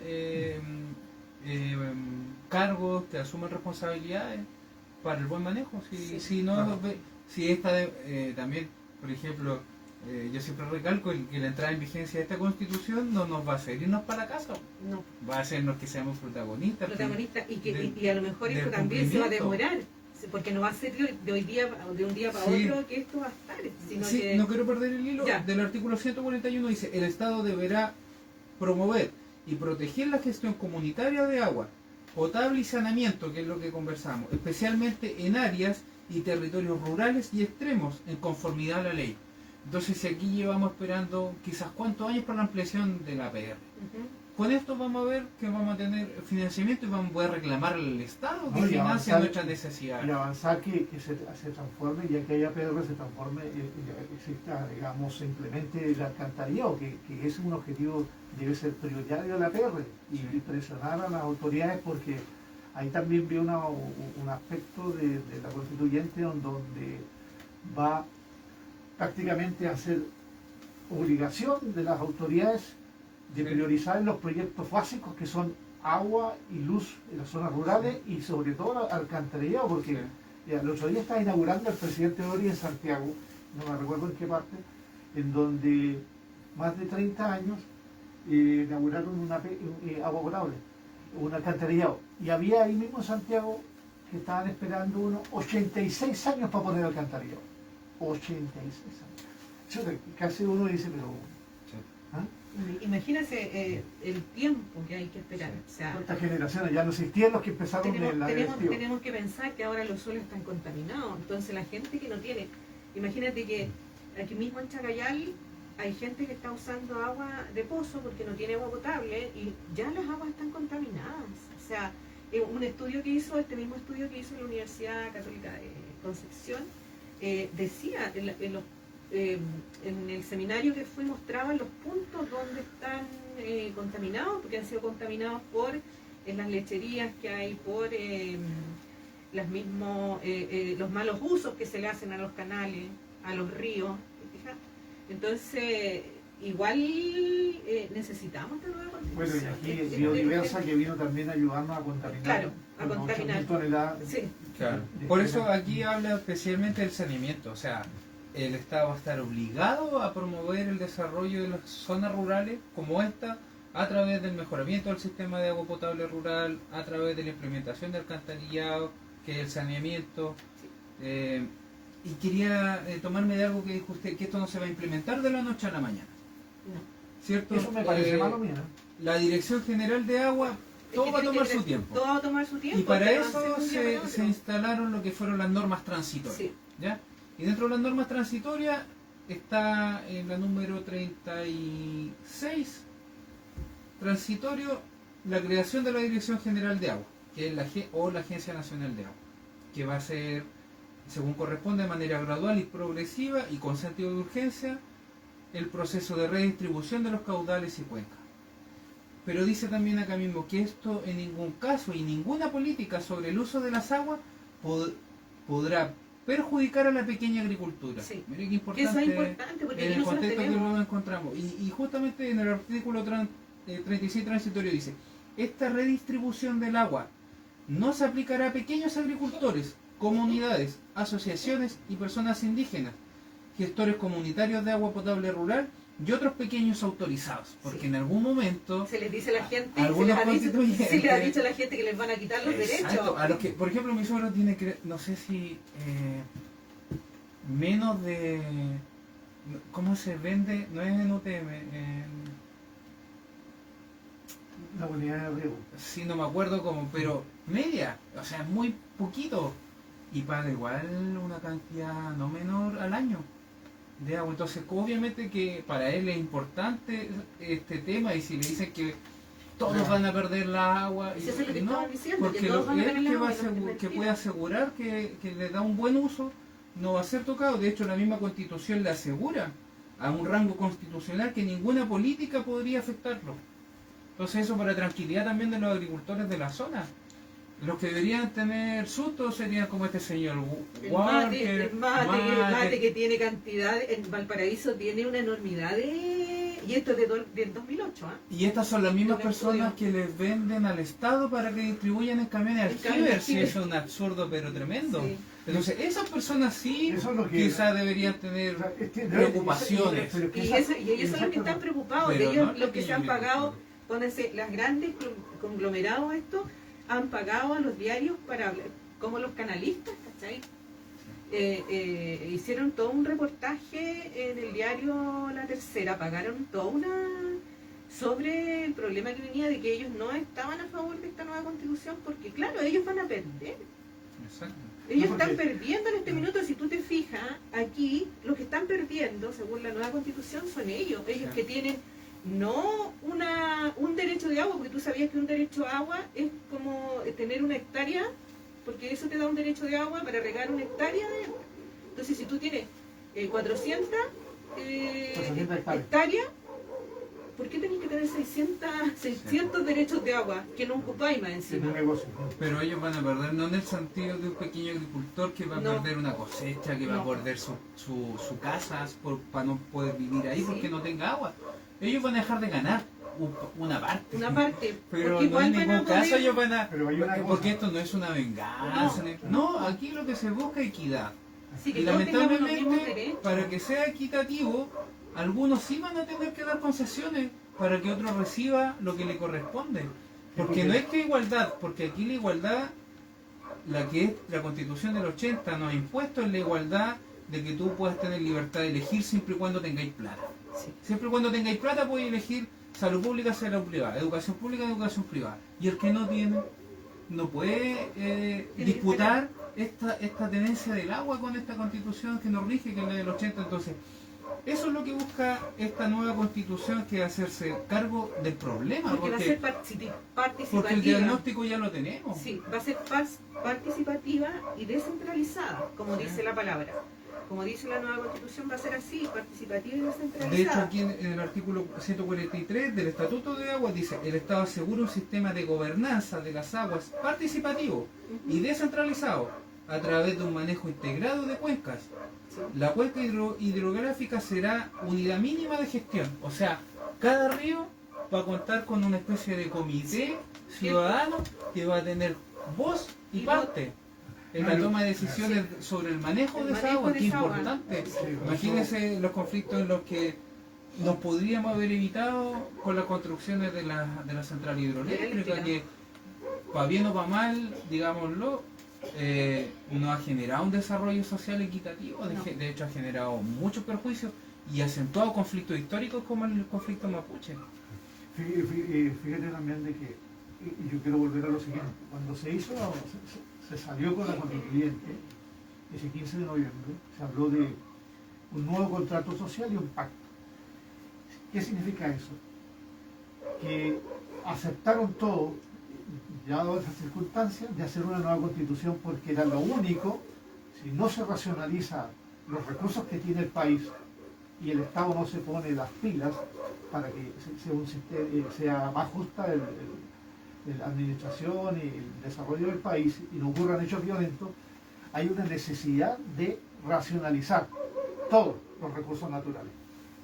cargos, que asuman responsabilidades para el buen manejo. Sí. Si no, Claro. si esta también, por ejemplo, yo siempre recalco que la entrada en vigencia de esta constitución no nos va a hacer irnos para la casa, No, va a hacernos que seamos protagonistas. protagonista del- y a lo mejor esto del también se va a cumplimiento. demorar, porque no va a ser de hoy día, de un día para Sí. otro que esto va a estar, sino Sí, que no quiero perder el hilo. Ya. Del artículo 141 dice, el Estado deberá promover y proteger la gestión comunitaria de agua potable y saneamiento, que es lo que conversamos, especialmente en áreas y territorios rurales y extremos, en conformidad a la ley. Entonces, si aquí llevamos esperando quizás cuántos años para la ampliación de la PR. Ujú. Con esto vamos a ver que vamos a tener financiamiento y vamos a poder reclamar al Estado que No, y financia avanzar- nuestras necesidades. Y avanzar que se transforme, ya que haya PR se transforme, ya exista, digamos, se implemente el alcantarillado, que es un objetivo, debe ser prioritario de la PR, y Sí. presionar a las autoridades, porque ahí también veo un aspecto de la constituyente donde va prácticamente a ser obligación de las autoridades de Sí. priorizar los proyectos básicos que son agua y luz en las zonas rurales y sobre todo alcantarillado, porque Sí. el otro día estaba inaugurando el presidente Ori en Santiago, no me recuerdo en qué parte, en donde más de 30 años inauguraron agua potable, un alcantarillado. Y había ahí mismo en Santiago que estaban esperando unos 86 años para poner alcantarillado. 86 años. Chuta, casi uno dice, pero... ¿ah? Imagínense el tiempo que hay que esperar. O sea, ¿Cuántas generaciones? Ya no existían los que empezaron en la directiva. tenemos que pensar que ahora los suelos están contaminados. Entonces la gente que no tiene, imagínate que aquí mismo en Chacayal hay gente que está usando agua de pozo porque no tiene agua potable y ya las aguas están contaminadas. O sea, un estudio que hizo, este mismo estudio que hizo la Universidad Católica de Concepción, decía en el seminario que fui mostraban los puntos donde están contaminados, porque han sido contaminados por las lecherías que hay, por los malos usos que se le hacen a los canales, a los ríos. ¿te fijas? Entonces, igual necesitamos esta nueva Bueno, y constitución. aquí Biodiversa que vino también a ayudarnos a contaminar. Claro, a con contaminar. 8.000 toneladas. Sí, Claro. Por eso aquí habla especialmente del saneamiento, o sea, el Estado va a estar obligado a promover el desarrollo de las zonas rurales como esta a través del mejoramiento del sistema de agua potable rural, a través de la implementación del alcantarillado, que es el saneamiento. Y quería tomarme de algo que dijo usted, que esto no se va a implementar de la noche a la mañana, no. ¿cierto? Eso me parece malo, mira. La Dirección General de Agua, todo va a tomar su tiempo. Todo va a tomar su tiempo. Y para pero eso va a ser un día para se otro. instalaron lo que fueron las normas transitorias. Sí. ¿Ya? Y dentro de las normas transitorias está en la número 36, transitorio, la creación de la Dirección General de Agua, que es la Agencia Nacional de Agua, que va a ser, según corresponde, de manera gradual y progresiva y con sentido de urgencia, el proceso de redistribución de los caudales y cuencas. pero dice también acá mismo que esto en ningún caso y ninguna política sobre el uso de las aguas podrá perjudicar a la pequeña agricultura. Sí. Mire qué importante, Eso es importante porque en aquí el no se las contexto que tenemos. lo encontramos. Y justamente en el artículo 36 transitorio dice, esta redistribución del agua no se aplicará a pequeños agricultores, comunidades, asociaciones y personas indígenas, gestores comunitarios de agua potable rural y otros pequeños autorizados, porque Sí. en algún momento Se les dice a la gente, algunos se constituyentes les ha dicho a la gente que les van a quitar los Exacto, derechos. a los que, por ejemplo, mi suegro tiene que, no sé si menos de, ¿cómo se vende? No es en UTM, La unidad de riego. sí, no me acuerdo cómo, pero media, o sea, es muy poquito y paga igual una cantidad no menor al año de agua. Entonces, obviamente que para él es importante este tema, y si le dicen que todos van a perder la agua, Sí, eso es lo que no, estaban diciendo, porque que todos van a él perder la que, agua, va a y no, es que mentira. puede asegurar que le da un buen uso, no va a ser tocado. De hecho, la misma Constitución le asegura a un rango constitucional que ninguna política podría afectarlo. Entonces, eso para tranquilidad también de los agricultores de la zona. Los que deberían tener susto serían como este señor Walker, El mate que tiene cantidad, en Valparaíso tiene una enormidad de... Y esto es del 2008, ¿ah? Y estas son las mismas Un personas estudio. que les venden al Estado para que distribuyan en camiones En camiones aljiber, si aljiber. es un absurdo pero tremendo. Sí. Entonces, esas personas sí Eso es lo que- quizás deberían tener O sea, es que- preocupaciones. pero que Y, esa- ellos son los que exactamente. están preocupados, Pero ellos no los que se han pequeños pagado, agricultores. pónganse, las grandes conglomerados estos, han pagado a los diarios para hablar, como los canalistas, ¿cachai? Hicieron todo un reportaje en el diario La Tercera, pagaron toda una sobre el problema que venía de que ellos no estaban a favor de esta nueva constitución, porque claro, ellos van a perder. Exacto. Ellos No, están porque- perdiendo en este minuto, si tú te fijas, aquí los que están perdiendo, según la nueva constitución, son ellos Sí. que tienen no un derecho de agua, porque tú sabías que un derecho a agua es como tener una hectárea, porque eso te da un derecho de agua para regar una hectárea de agua. Entonces, si tú tienes 400 400 hectáreas. hectáreas, ¿por qué tenés que tener 600 derechos de agua que no ocupáis más Es un encima? negocio. Pero ellos van a perder, no en el sentido de un pequeño agricultor que va a No. perder una cosecha, que va a No. perder su casa para no poder vivir ahí Sí. porque no tenga agua. Ellos van a dejar de ganar una parte. Una parte, Pero porque no igual en van ningún a poder... caso ellos van a... Pero hay una Porque cosa. esto no es una venganza. No, aquí lo que se busca es equidad. Sí, que Y todos tengamos los mismos lamentablemente, derechos. para que sea equitativo, algunos sí van a tener que dar concesiones para que otro reciba lo que le corresponde. Porque no es que igualdad, porque aquí la igualdad, la que es la Constitución del 80 nos ha impuesto, es la igualdad de que tú puedas tener libertad de elegir siempre y cuando tengáis plata. Sí. Siempre y cuando tengáis plata podéis elegir salud pública, salud privada, educación pública, educación privada. Y el que no tiene, no puede que disputar esta tenencia del agua con esta constitución que nos rige, que es la del 80. Entonces, eso es lo que busca esta nueva constitución, que es hacerse cargo del problema, Porque va a ser porque el participativa. diagnóstico ya lo tenemos. Sí, va a ser participativa y descentralizada, como dice la palabra. Como dice la nueva constitución, va a ser así, participativa y descentralizada. De hecho, aquí en el artículo 143 del Estatuto de Aguas dice: el Estado asegura un sistema de gobernanza de las aguas participativo y descentralizado a través de un manejo integrado de cuencas. Sí. La cuenca hidrográfica será unidad mínima de gestión, o sea, cada río va a contar con una especie de comité ciudadano que va a tener voz y Y parte en la toma de decisiones sobre el manejo El de esa manejo agua, de que es esa agua. importante. Sí, Imagínense los conflictos en los que nos podríamos haber evitado con las construcciones de la central hidroeléctrica, Eléctrica. que para bien o para mal, digámoslo, no ha generado un desarrollo social equitativo, No. de hecho ha generado muchos perjuicios y ha acentuado conflictos históricos como el conflicto mapuche. Fíjate también de que, y yo quiero volver a lo siguiente, cuando se salió con la constituyente, ese 15 de noviembre, se habló de un nuevo contrato social y un pacto. ¿Qué significa eso? Que aceptaron todo, ya dado esas circunstancias, de hacer una nueva constitución, porque era lo único, si no se racionaliza los recursos que tiene el país y el Estado no se pone las pilas para que sea más justa la administración y el desarrollo del país y no ocurran hechos violentos, hay una necesidad de racionalizar todos los recursos naturales.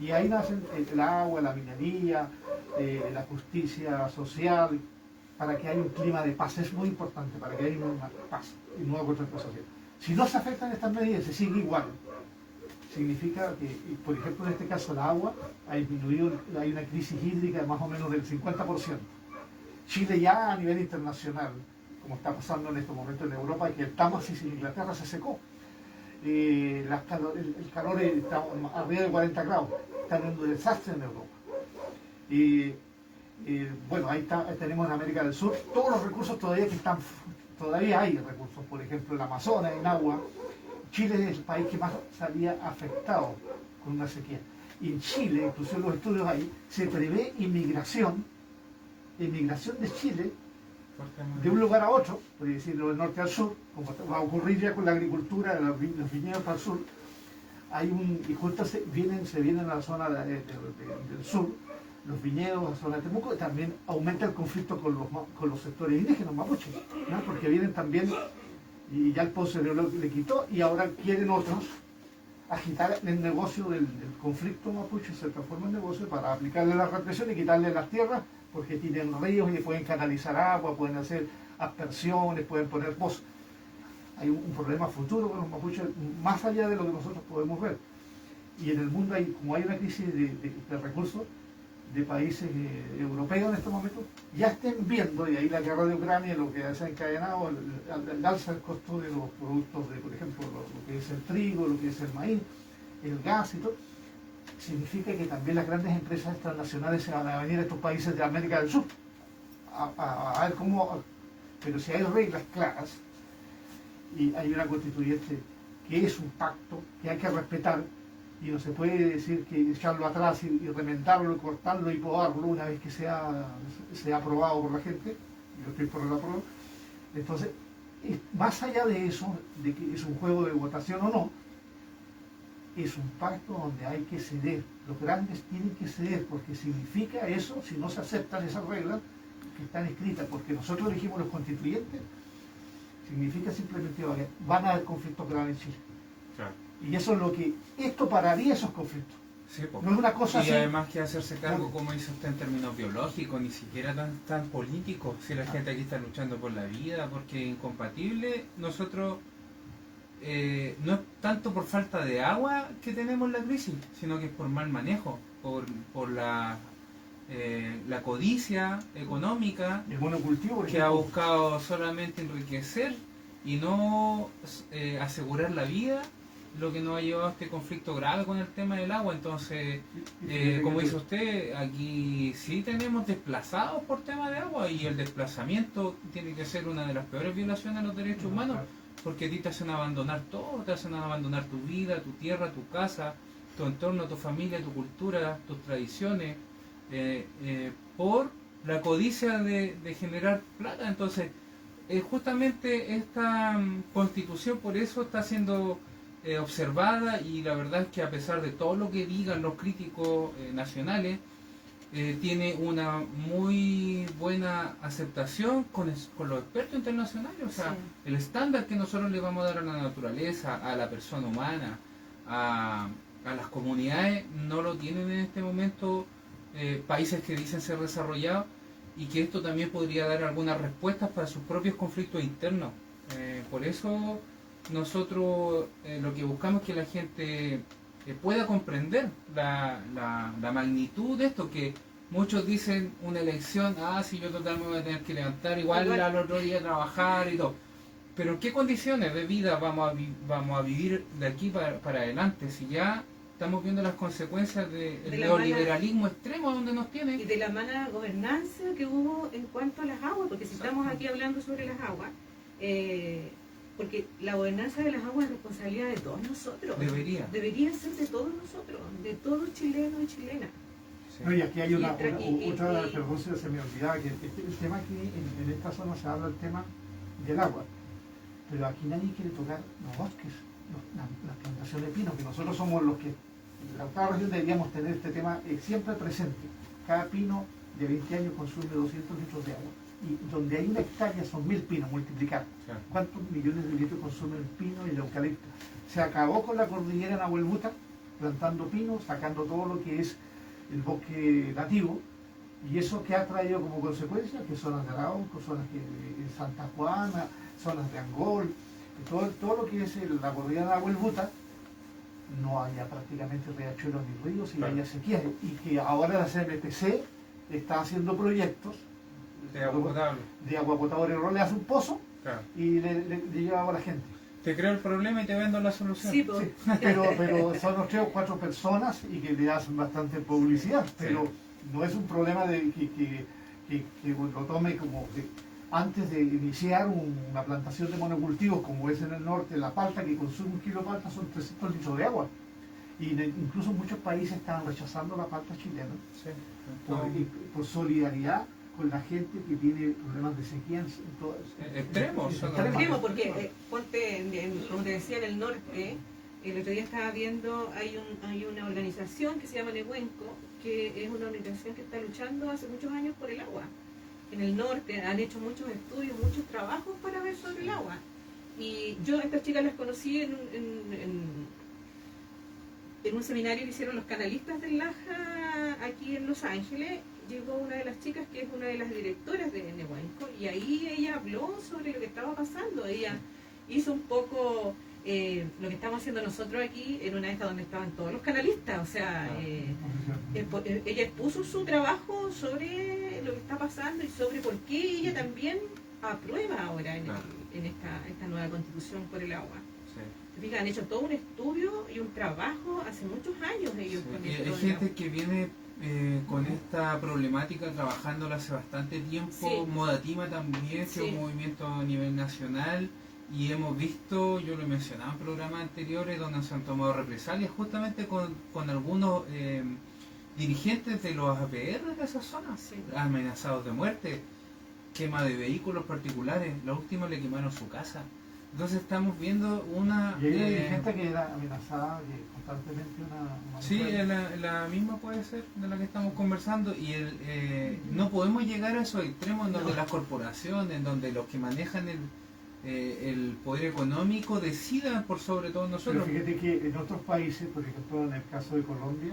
Y ahí nacen el agua, la minería, la justicia social, para que haya un clima de paz. Es muy importante, para que haya una paz y no otra cosa. Si no se afectan estas medidas, se sigue igual. Significa que, por ejemplo, en este caso el agua ha disminuido, hay una crisis hídrica de más o menos del 50%. Chile ya a nivel internacional, como está pasando en estos momentos en Europa, que el Támesis en Inglaterra se secó. El calor está arriba de 40 grados, está en un desastre en Europa. Bueno, ahí tenemos en América del Sur todos los recursos todavía hay recursos, por ejemplo el Amazonas en agua. Chile es el país que más salía afectado con una sequía. Y en Chile, incluso en los estudios ahí, se prevé inmigración de Chile de un lugar a otro, por decirlo del norte al sur, como va a ocurrir ya con la agricultura, los viñedos para el sur. Y justo se vienen a la zona del sur, los viñedos, la zona de Temuco, y también aumenta el conflicto con los sectores indígenas, mapuches, ¿no? Porque vienen también, y ya el Ponce le quitó, y ahora quieren otros agitar el negocio del conflicto mapuche, se transforma en negocio para aplicarle la represión y quitarle las tierras, porque tienen ríos y pueden canalizar agua, pueden hacer aspersiones, pueden poner pozos. Hay un problema futuro con los mapuches, más allá de lo que nosotros podemos ver. Y en el mundo, como hay una crisis de recursos de países europeos en estos momentos, ya estén viendo, y ahí la guerra de Ucrania, lo que se ha encadenado, el alza del costo de los productos, por ejemplo, lo que es el trigo, lo que es el maíz, el gas y todo, significa que también las grandes empresas transnacionales se van a venir a estos países de América del Sur a ver cómo. Pero si hay reglas claras y hay una constituyente que es un pacto que hay que respetar, y no se puede decir que echarlo atrás y remendarlo y cortarlo y podarlo una vez que sea aprobado por la gente. Yo estoy por el apruebo. Entonces, más allá de eso, de que es un juego de votación o no, es un pacto donde hay que ceder. Los grandes tienen que ceder, porque significa eso, si no se aceptan esas reglas que están escritas, porque nosotros elegimos los constituyentes, significa simplemente que van a haber conflictos graves en Chile. Claro. Y eso es lo que, esto pararía esos conflictos. Sí, no es una cosa y así. además que hacerse cargo, como dice usted, en términos biológicos, ni siquiera tan políticos. Si la gente aquí está luchando por la vida, porque es incompatible, nosotros no es tanto por falta de agua que tenemos la crisis, sino que es por mal manejo, por la codicia económica, El monocultivo, que ha buscado solamente enriquecer y no asegurar la vida, lo que nos ha llevado a este conflicto grave con el tema del agua. Entonces, como dice usted, aquí sí tenemos desplazados por tema de agua, y el desplazamiento tiene que ser una de las peores violaciones a los derechos humanos, porque a ti te hacen abandonar todo, te hacen abandonar tu vida, tu tierra, tu casa, tu entorno, tu familia, tu cultura, tus tradiciones, por la codicia de generar plata. Entonces, justamente esta constitución por eso está siendo observada, y la verdad es que a pesar de todo lo que digan los críticos nacionales, tiene una muy buena aceptación con los expertos internacionales. O sea, sí, el estándar que nosotros le vamos a dar a la naturaleza, a la persona humana, a las comunidades, no lo tienen en este momento países que dicen ser desarrollados, y que esto también podría dar algunas respuestas para sus propios conflictos internos. Por eso nosotros lo que buscamos es que la gente pueda comprender la magnitud de esto, que muchos dicen una elección, si yo total me voy a tener que levantar igual al otro día a trabajar y todo. Pero ¿en qué condiciones de vida vamos a vivir de aquí para adelante, si ya estamos viendo las consecuencias del neoliberalismo extremo donde nos tiene? Y de la mala gobernanza que hubo en cuanto a las aguas, porque si estamos aquí hablando sobre las aguas, porque la gobernanza de las aguas es responsabilidad de todos nosotros. Debería ser de todos nosotros, de todos chilenos y chilenas. Sí. No, y aquí hay otra, perdón, se me olvidaba, que el tema aquí en esta zona se habla del tema del agua, pero aquí nadie quiere tocar los bosques, la plantación de pino, que nosotros somos los que la octava región deberíamos tener este tema siempre presente. Cada pino de 20 años consume 200 litros de agua. Y donde hay una hectárea son 1000 pinos, multiplicar. Claro. ¿Cuántos millones de litros consume el pino y el eucalipto? Se acabó con la cordillera en Nahuelbuta, plantando pinos, sacando todo lo que es el bosque nativo. Y eso que ha traído como consecuencia que zonas de Arauco, zonas de Santa Juana, zonas de Angol, todo lo que es la cordillera de Nahuelbuta, no haya prácticamente riachuelos ni ríos y Claro. haya sequías. Y que ahora la CMPC está haciendo proyectos De agua potable. de agua potable, le hace un pozo Claro. y le lleva agua a la gente. Te creo el problema y te vendo la solución. Sí, pues. Sí, pero son 3 o 4 personas y que le hacen bastante publicidad, pero no es un problema de que lo tome como antes de iniciar una plantación de monocultivos como es en el norte, la palta, que consume 1 kilo de palta son 300 litros de agua. Y incluso muchos países están rechazando la palta chilena Sí. por solidaridad con la gente que tiene problemas de sequía Extremos, son extremos. Extremo, porque ponte, como te decía, en el norte, el otro día estaba viendo, hay una organización que se llama Nehuenco, que es una organización que está luchando hace muchos años por el agua. En el norte han hecho muchos estudios, muchos trabajos para ver sobre el agua. Y yo a estas chicas las conocí en un seminario que hicieron los canalistas del Laja aquí en Los Ángeles. Llegó una de las chicas que es una de las directoras de Nehuenco y ahí ella habló sobre lo que estaba pasando. Ella hizo un poco lo que estamos haciendo nosotros aquí en una de estas donde estaban todos los canalistas. O sea, ella expuso su trabajo sobre lo que está pasando y sobre por qué ella también aprueba ahora en esta nueva constitución por el agua. Sí. Fíjate, han hecho todo un estudio y un trabajo hace muchos años ellos Sí, con y esto hay del gente agua. que viene con esta problemática trabajándola hace bastante tiempo. Sí. Modatima también, que es Sí. un movimiento a nivel nacional. Y hemos visto, yo lo he mencionado en programas anteriores, donde se han tomado represalias justamente con algunos dirigentes de los APR de esa zona, Sí. amenazados de muerte, quema de vehículos particulares. La última le quemaron su casa. Entonces estamos viendo una... Y hay una dirigente que era amenazada constantemente una Sí, mujer. la misma puede ser de la que estamos conversando y no podemos llegar a esos extremos en donde las corporaciones, en donde los que manejan el poder económico decidan por sobre todo Pero nosotros. fíjate que en otros países, por ejemplo en el caso de Colombia,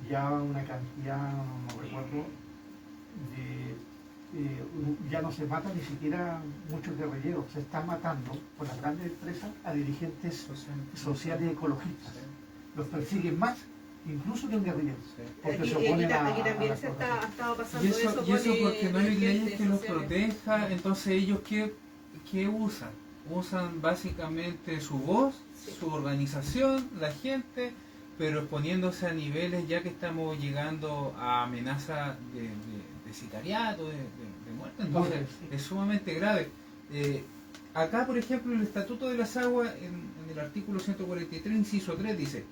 ya una cantidad, no recuerdo, ya no se matan ni siquiera muchos guerrilleros, se están matando por las grandes empresas a dirigentes sociales y ecologistas. Los persiguen más incluso que un guerrillero. Sí. Porque Aquí, se oponen aquí a también la se ha corporación. estado pasando Y eso con porque no hay leyes dirigentes que los sociales. proteja, entonces ellos ¿qué usan? Usan básicamente su voz, Sí. su organización, la gente, pero exponiéndose a niveles ya que estamos llegando a amenazas de sicariato, de muerte, entonces Sí. es sumamente grave. Acá, por ejemplo, el Estatuto de las Aguas, en el artículo 143, inciso 3, dice: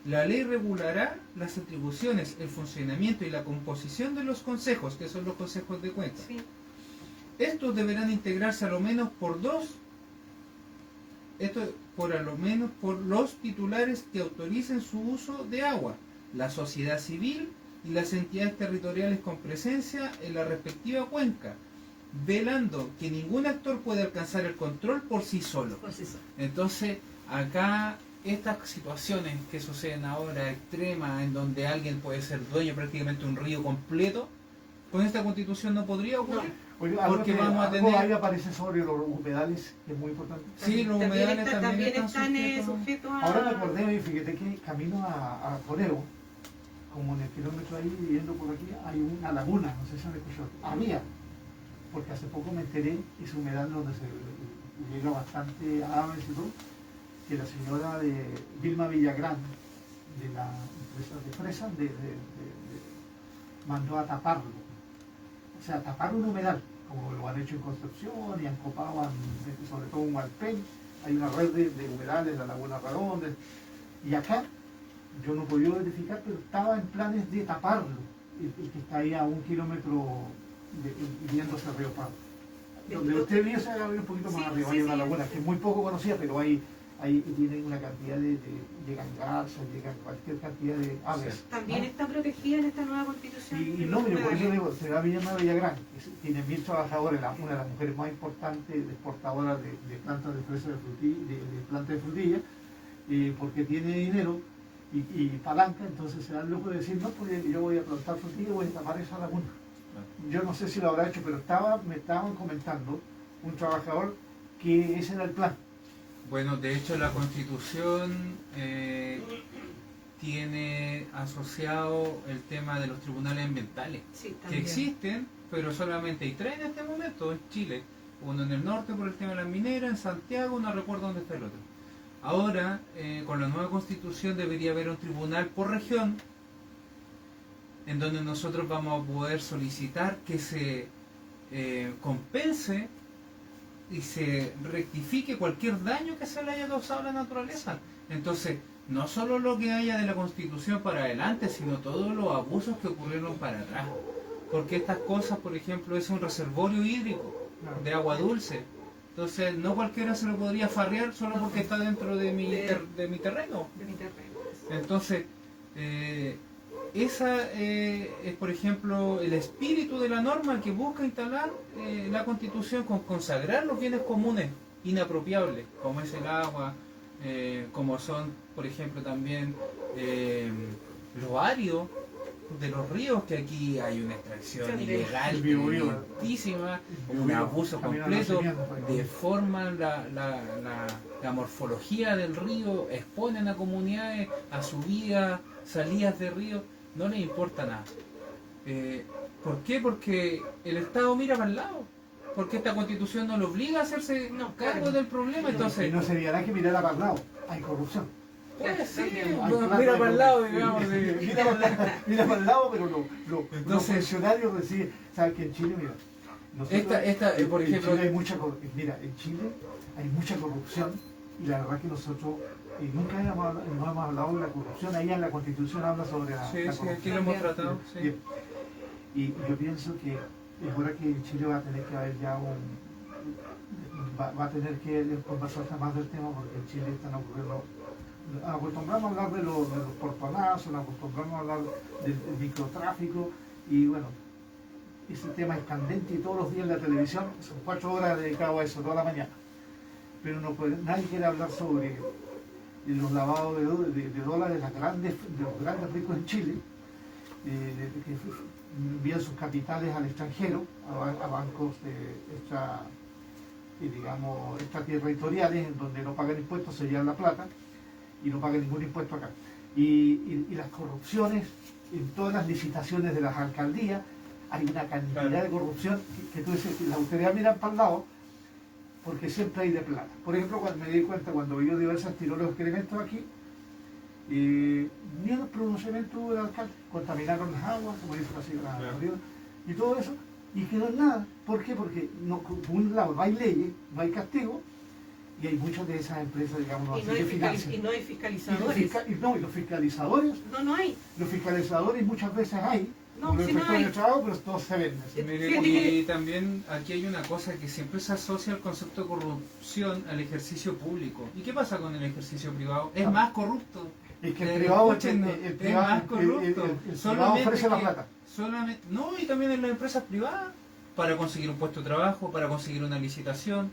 la ley regulará las atribuciones, el funcionamiento y la composición de los consejos, que son los consejos de cuenca. Sí. Estos deberán integrarse a lo menos por los titulares que autoricen su uso de agua, la sociedad civil y las entidades territoriales con presencia en la respectiva cuenca, velando que ningún actor pueda alcanzar el control por sí solo. Pues eso. Entonces, acá estas situaciones que suceden ahora extremas, en donde alguien puede ser dueño prácticamente de un río completo, con esta constitución no podría ocurrir. Oye, Porque vamos a algo tener- ahí aparece sobre los humedales, que es muy importante. Sí, los También humedales también están sujetos a... Ahora me acordé, y fíjate que camino a Coreo, como en el kilómetro ahí, yendo por aquí, hay una laguna, no sé si han escuchado. Había, porque hace poco me enteré, ese humedal donde se llega bastante aves y todo, que la señora de Vilma Villagrán, de la empresa de fresas, mandó a taparlo. O sea, tapar un humedal, como lo han hecho en Concepción y han copado, sobre todo en Hualpén, hay una red de humedales, la Laguna Radón, y acá yo no he podido verificar, pero estaba en planes de taparlo, y que está ahí a 1 kilómetro viéndose el río Pablo. Donde usted vive se un poquito más Sí, arriba, sí, hay una sí, laguna sí. que es muy poco conocida, pero hay ahí tienen una cantidad llegan garzas, llegan cualquier cantidad de aves. También ¿no? está protegida en esta nueva constitución. Y no, mire, por eso digo, se va a Villanueva Villagrán, tiene 1000 trabajadores, una de las mujeres más importantes exportadoras de plantas de fresa de plantas de frutilla, porque tiene dinero y palanca, entonces se da el lujo de decir, no, pues yo voy a plantar frutilla y voy a tapar esa laguna. Yo no sé si lo habrá hecho, pero me estaban comentando un trabajador que ese era el plan. Bueno, de hecho la Constitución tiene asociado el tema de los tribunales ambientales, Sí, que también. existen, pero solamente hay 3 en este momento en Chile. Uno en el norte por el tema de las mineras, en Santiago, no recuerdo dónde está el otro. Ahora, con la nueva Constitución debería haber un tribunal por región, en donde nosotros vamos a poder solicitar que se compense y se rectifique cualquier daño que se le haya causado a la naturaleza. Entonces, no solo lo que haya de la Constitución para adelante, sino todos los abusos que ocurrieron para atrás. Porque estas cosas, por ejemplo, es un reservorio hídrico de agua dulce. Entonces, no cualquiera se lo podría farrear solo porque está dentro de mi terreno. De mi terreno. Entonces, esa es, por ejemplo, el espíritu de la norma que busca instalar la Constitución, con consagrar los bienes comunes inapropiables, como es el agua, como son, por ejemplo, también lo árido de los ríos, que aquí hay una extracción ilegal violentísima, un abuso completo, deforman la morfología del río, exponen a comunidades a subidas, salidas de río, no les importa nada. ¿Por qué? Porque el Estado mira para el lado, porque esta Constitución no lo obliga a hacerse cargo del problema. Entonces, Y no sería nada que mirar para el lado, hay corrupción. puede ser, Hay mira para el lado, digamos. Mira para el lado, pero los Entonces, funcionarios reciben. ¿Sabes que en Chile, mira? por en ejemplo, Chile hay mira, en Chile hay mucha corrupción y la verdad que nosotros nunca no hemos hablado de la corrupción. Ahí en la Constitución habla sobre la corrupción. aquí lo hemos tratado. Sí. Bien. Y yo pienso que es hora que en Chile va a tener que haber ya va a tener que conversarse más del tema, porque en Chile están ocurriendo. Acostumbramos a hablar de los portonazos, acostumbramos a hablar del microtráfico, y bueno, ese tema es candente y todos los días en la televisión son 4 horas dedicadas a eso, toda la mañana. Pero nadie quiere hablar sobre los lavados de dólares de los grandes ricos en Chile, que envían sus capitales al extranjero, a bancos extraterritoriales, en donde no pagan impuestos, se llevan la plata y no pagan ningún impuesto acá. Y las corrupciones en todas las licitaciones de las alcaldías, hay una cantidad de corrupción que tú dices que las autoridades miran para el lado, porque siempre hay de plata. Por ejemplo, cuando me di cuenta, cuando vi diversos tirolos de excrementos aquí, ni el pronunciamiento del alcalde, contaminaron las aguas, como dice la señora, y todo eso, y quedó en nada. ¿Por qué? Porque por un lado no hay leyes, no hay castigo, y hay muchas de esas empresas, digamos, Y no hay fiscalizadores. Y los fiscalizadores, No hay. los fiscalizadores muchas veces hay, No, los si no inspectores hay. de trabajo, pero todos se venden. Mire, y también aquí hay una cosa que siempre se asocia al concepto de corrupción al ejercicio público. ¿Y qué pasa con el ejercicio privado? Es más corrupto. Es que el privado, Escúchenos, el es privado, más corrupto. el privado ofrece la que- plata. No, y también en las empresas privadas, para conseguir un puesto de trabajo, para conseguir una licitación.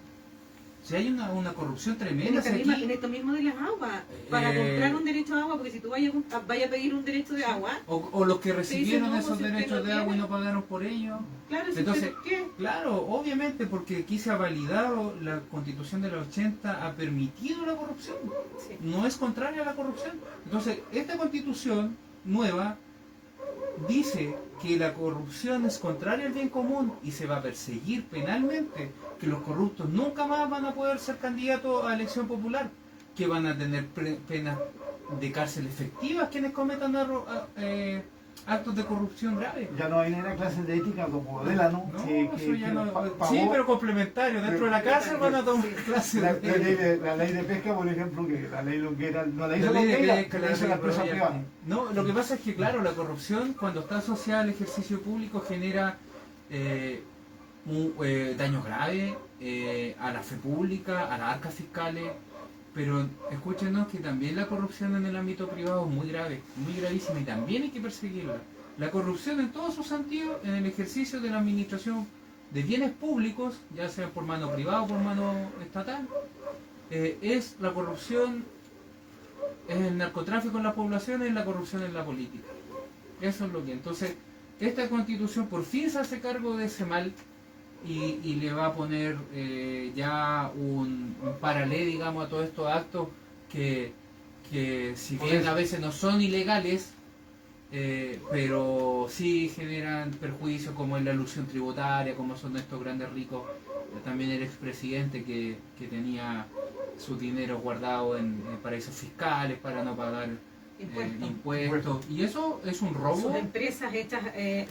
Si hay una corrupción tremenda, En esto mismo de las aguas, para comprar un derecho de agua, porque si tú vayas a pedir un derecho de agua, o los que recibieron no, esos si usted derechos no de agua y tiene. no pagaron por ellos. claro, si Entonces, usted, ¿qué? Claro, obviamente, porque aquí se ha validado, la Constitución de los 80 ha permitido la corrupción, Sí. no es contraria a la corrupción. Entonces, esta Constitución nueva dice que la corrupción es contraria al bien común y se va a perseguir penalmente, que los corruptos nunca más van a poder ser candidatos a elección popular, que van a tener penas de cárcel efectivas quienes cometan actos de corrupción graves. Ya no hay una clase de ética como Delano, No, que eso ya no. pagó Sí, pero complementario. Dentro de la cárcel van a tomar clases la de. ley de pesca, por ejemplo, que la ley Longuera no la hizo La ley de Longuera, pesca, la hizo la empresa ley privada. No, lo que pasa es que, claro, la corrupción, cuando está asociada al ejercicio público, genera daños graves a la fe pública, a las arcas fiscales, Pero escúchenos que también la corrupción en el ámbito privado es muy grave, muy gravísima y también hay que perseguirla. La corrupción en todos sus sentidos en el ejercicio de la administración de bienes públicos, ya sea por mano privada o por mano estatal, es la corrupción, es el narcotráfico en la población, es la corrupción en la política. Eso es lo que. Entonces, esta constitución por fin se hace cargo de ese mal y le va a poner ya un paralé, digamos, a todos estos actos que si bien a veces no son ilegales, pero sí generan perjuicios, como es la elusión tributaria, como son estos grandes ricos, también el expresidente que tenía su dinero guardado en paraísos fiscales para no pagar impuestos. Y eso es un robo. Sus empresas hechas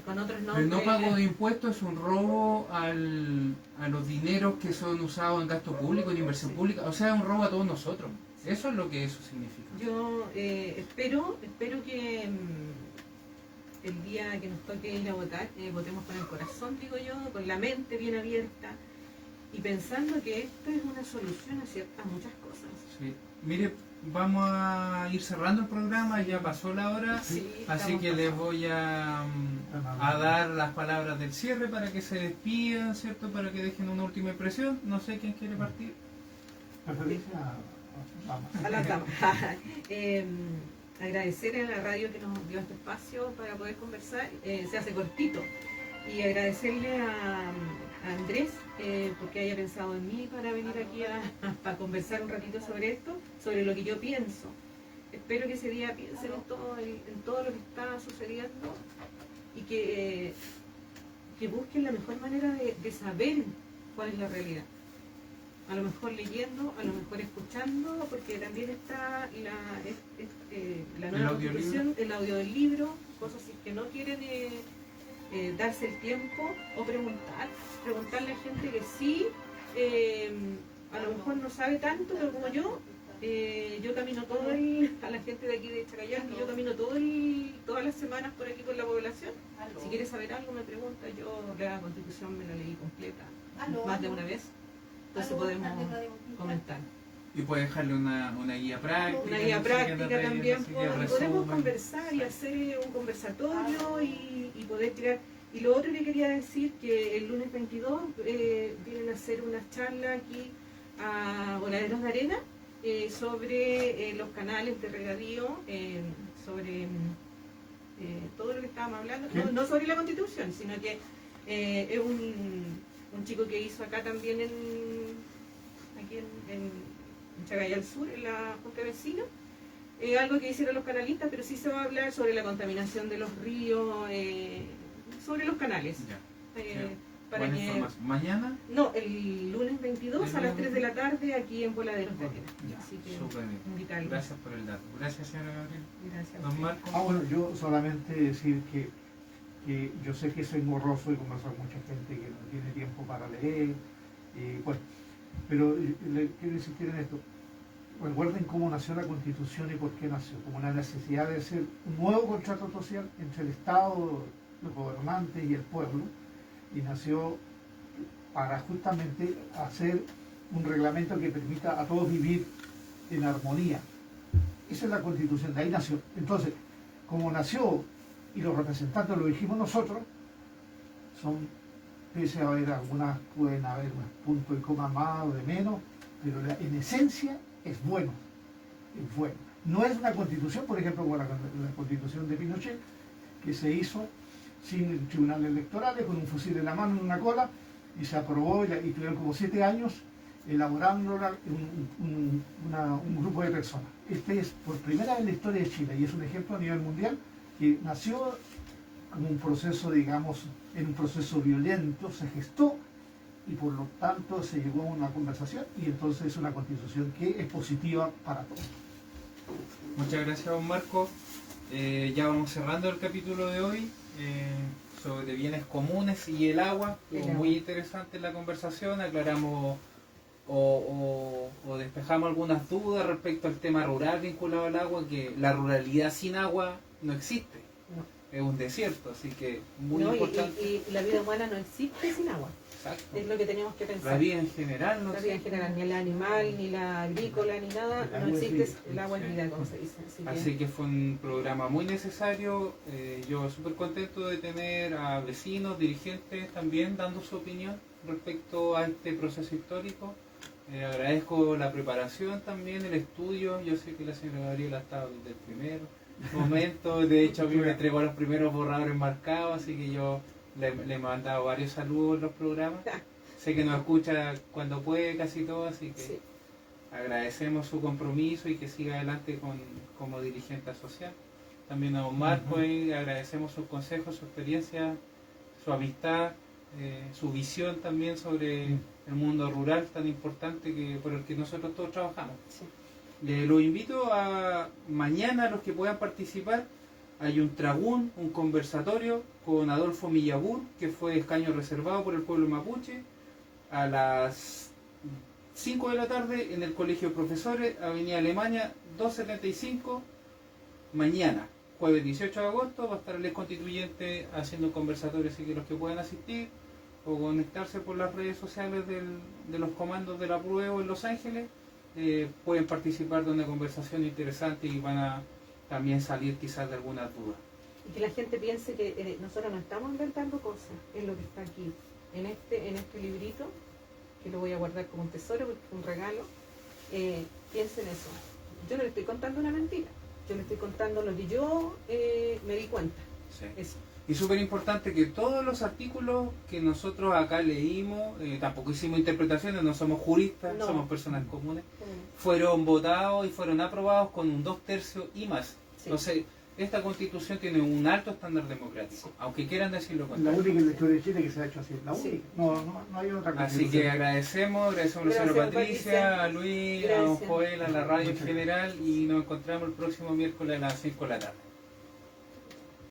con otros nombres. El no pago de impuestos es un robo a los dineros que son usados en gasto público, en inversión pública. O sea, es un robo a todos nosotros. Eso es lo que eso significa. Yo espero que el día que nos toque ir a votar, votemos con el corazón, digo yo, con la mente bien abierta y pensando que esto es una solución a muchas cosas. Sí. Mire, vamos a ir cerrando el programa, ya pasó la hora, Sí, así que les voy a dar las palabras del cierre para que se despidan, ¿cierto? Para que dejen una última impresión. No sé quién quiere partir. Preferencia A las damas. Agradecer a la radio que nos dio este espacio para poder conversar, se hace cortito, y agradecerle a Andrés porque haya pensado en mí para venir aquí a conversar un ratito sobre esto, sobre lo que yo pienso. Espero que ese día piensen en todo lo que está sucediendo y que busquen la mejor manera de saber cuál es la realidad. A lo mejor leyendo, a lo mejor escuchando, porque también está la nueva constitución, el audio del libro, cosas que no quieren darse el tiempo o preguntarle a gente que sí, a lo mejor no sabe tanto, pero como yo camino a la gente de aquí de Chacayán, yo camino todas las semanas por aquí con la población. Si quiere saber algo me pregunta, yo la constitución me la leí completa más de una vez. Entonces podemos comentar. Y puede dejarle una guía práctica. Una guía práctica también. Podemos resumen. conversar y hacer un conversatorio y poder tirar. Y lo otro que quería decir, que el lunes 22 vienen a hacer una charla aquí a Voladeros de Arena sobre los canales de regadío, sobre todo lo que estábamos hablando. No sobre la Constitución, sino que es un chico que hizo acá también aquí en Chagayal Sur, en la Junta de Vecinos, algo que hicieron los canalistas, pero sí se va a hablar sobre la contaminación de los ríos, sobre los canales. Para Buena que, información. ¿Mañana? no, el lunes 22 a las 3 de la tarde aquí en Voladeros de Arena. Ya, Así que súper bien. invitarlos. Gracias por el dato. Gracias, señora Gabriel. Gracias. Don Marco. Bueno, yo solamente decir que yo sé que es engorroso y conversar con mucha gente que no tiene tiempo para leer, bueno, pero le quiero insistir en esto. Recuerden cómo nació la Constitución y por qué nació, como una necesidad de hacer un nuevo contrato social entre el Estado, los gobernantes y el pueblo, y nació para justamente hacer un reglamento que permita a todos vivir en armonía. Esa es la Constitución, de ahí nació. Entonces, como nació y los representantes lo dijimos nosotros, pese a haber algunas, pueden haber unos puntos y comas más o de menos, pero en esencia es bueno, es bueno. No es una constitución, por ejemplo, como la constitución de Pinochet, que se hizo sin tribunales electorales, con un fusil en la mano, en una cola, y se aprobó y tuvieron como 7 años elaborándola un grupo de personas. Este es por primera vez en la historia de Chile y es un ejemplo a nivel mundial que nació como un proceso, digamos, en un proceso violento, se gestó y por lo tanto se llegó a una conversación y entonces es una constitución que es positiva para todos. Muchas gracias, don Marco. Ya vamos cerrando el capítulo de hoy sobre bienes comunes y el agua. Estuvo muy interesante la conversación, aclaramos o despejamos algunas dudas respecto al tema rural vinculado al agua, que la ruralidad sin agua no existe. es un desierto, así que muy No, importante. y la vida humana no existe sin agua. Exacto. Es lo que tenemos que pensar. La vida en general no La vida en existe. general, ni la animal, ni la agrícola, ni nada, El no agua es existe. vida. El agua es vida, como se dice. Así que fue un programa muy necesario. Yo súper contento de tener a vecinos, dirigentes también dando su opinión respecto a este proceso histórico. Agradezco la preparación también, el estudio. Yo sé que la señora Gabriela ha estado desde el primer momento. De hecho, a mí me entregó los primeros borradores marcados, así que yo le he mandado varios saludos en los programas. Sé que nos escucha cuando puede casi todo, así que Sí. agradecemos su compromiso y que siga adelante como dirigente social. También a don Marco, agradecemos sus consejos, su experiencia, su amistad, su visión también sobre el mundo rural tan importante por el que nosotros todos trabajamos. Sí. Los invito a mañana, los que puedan participar. Hay un tragún, un conversatorio con Adolfo Millabur, que fue escaño reservado por el pueblo mapuche, a las 5 de la tarde en el Colegio de Profesores, Avenida Alemania 275, mañana, jueves 18 de agosto, va a estar el ex constituyente haciendo un conversatorio, así que los que puedan asistir o conectarse por las redes sociales de los comandos del apruebo en Los Ángeles, pueden participar de una conversación interesante y van a también salir quizás de alguna duda. Y que la gente piense que nosotros no estamos inventando cosas, es lo que está aquí, en este librito, que lo voy a guardar como un tesoro, porque es un regalo. Piensen eso. Yo no le estoy contando una mentira, yo le estoy contando lo que yo me di cuenta. Sí. Eso. Y súper importante que todos los artículos que nosotros acá leímos, tampoco hicimos interpretaciones, no somos juristas, No. somos personas comunes, fueron votados y fueron aprobados con un 2/3 y más. Sí. Entonces, esta constitución tiene un alto estándar democrático, aunque quieran decir lo La contrario. única en la historia de Chile que se ha hecho así, la Sí. única. No hay otra Así constitución. que agradecemos a la señora Gracias, Patricia, Patricia. a Luis, a don Gracias. Joel, a la radio en Muchas general y nos encontramos el próximo miércoles a las 5 de la tarde.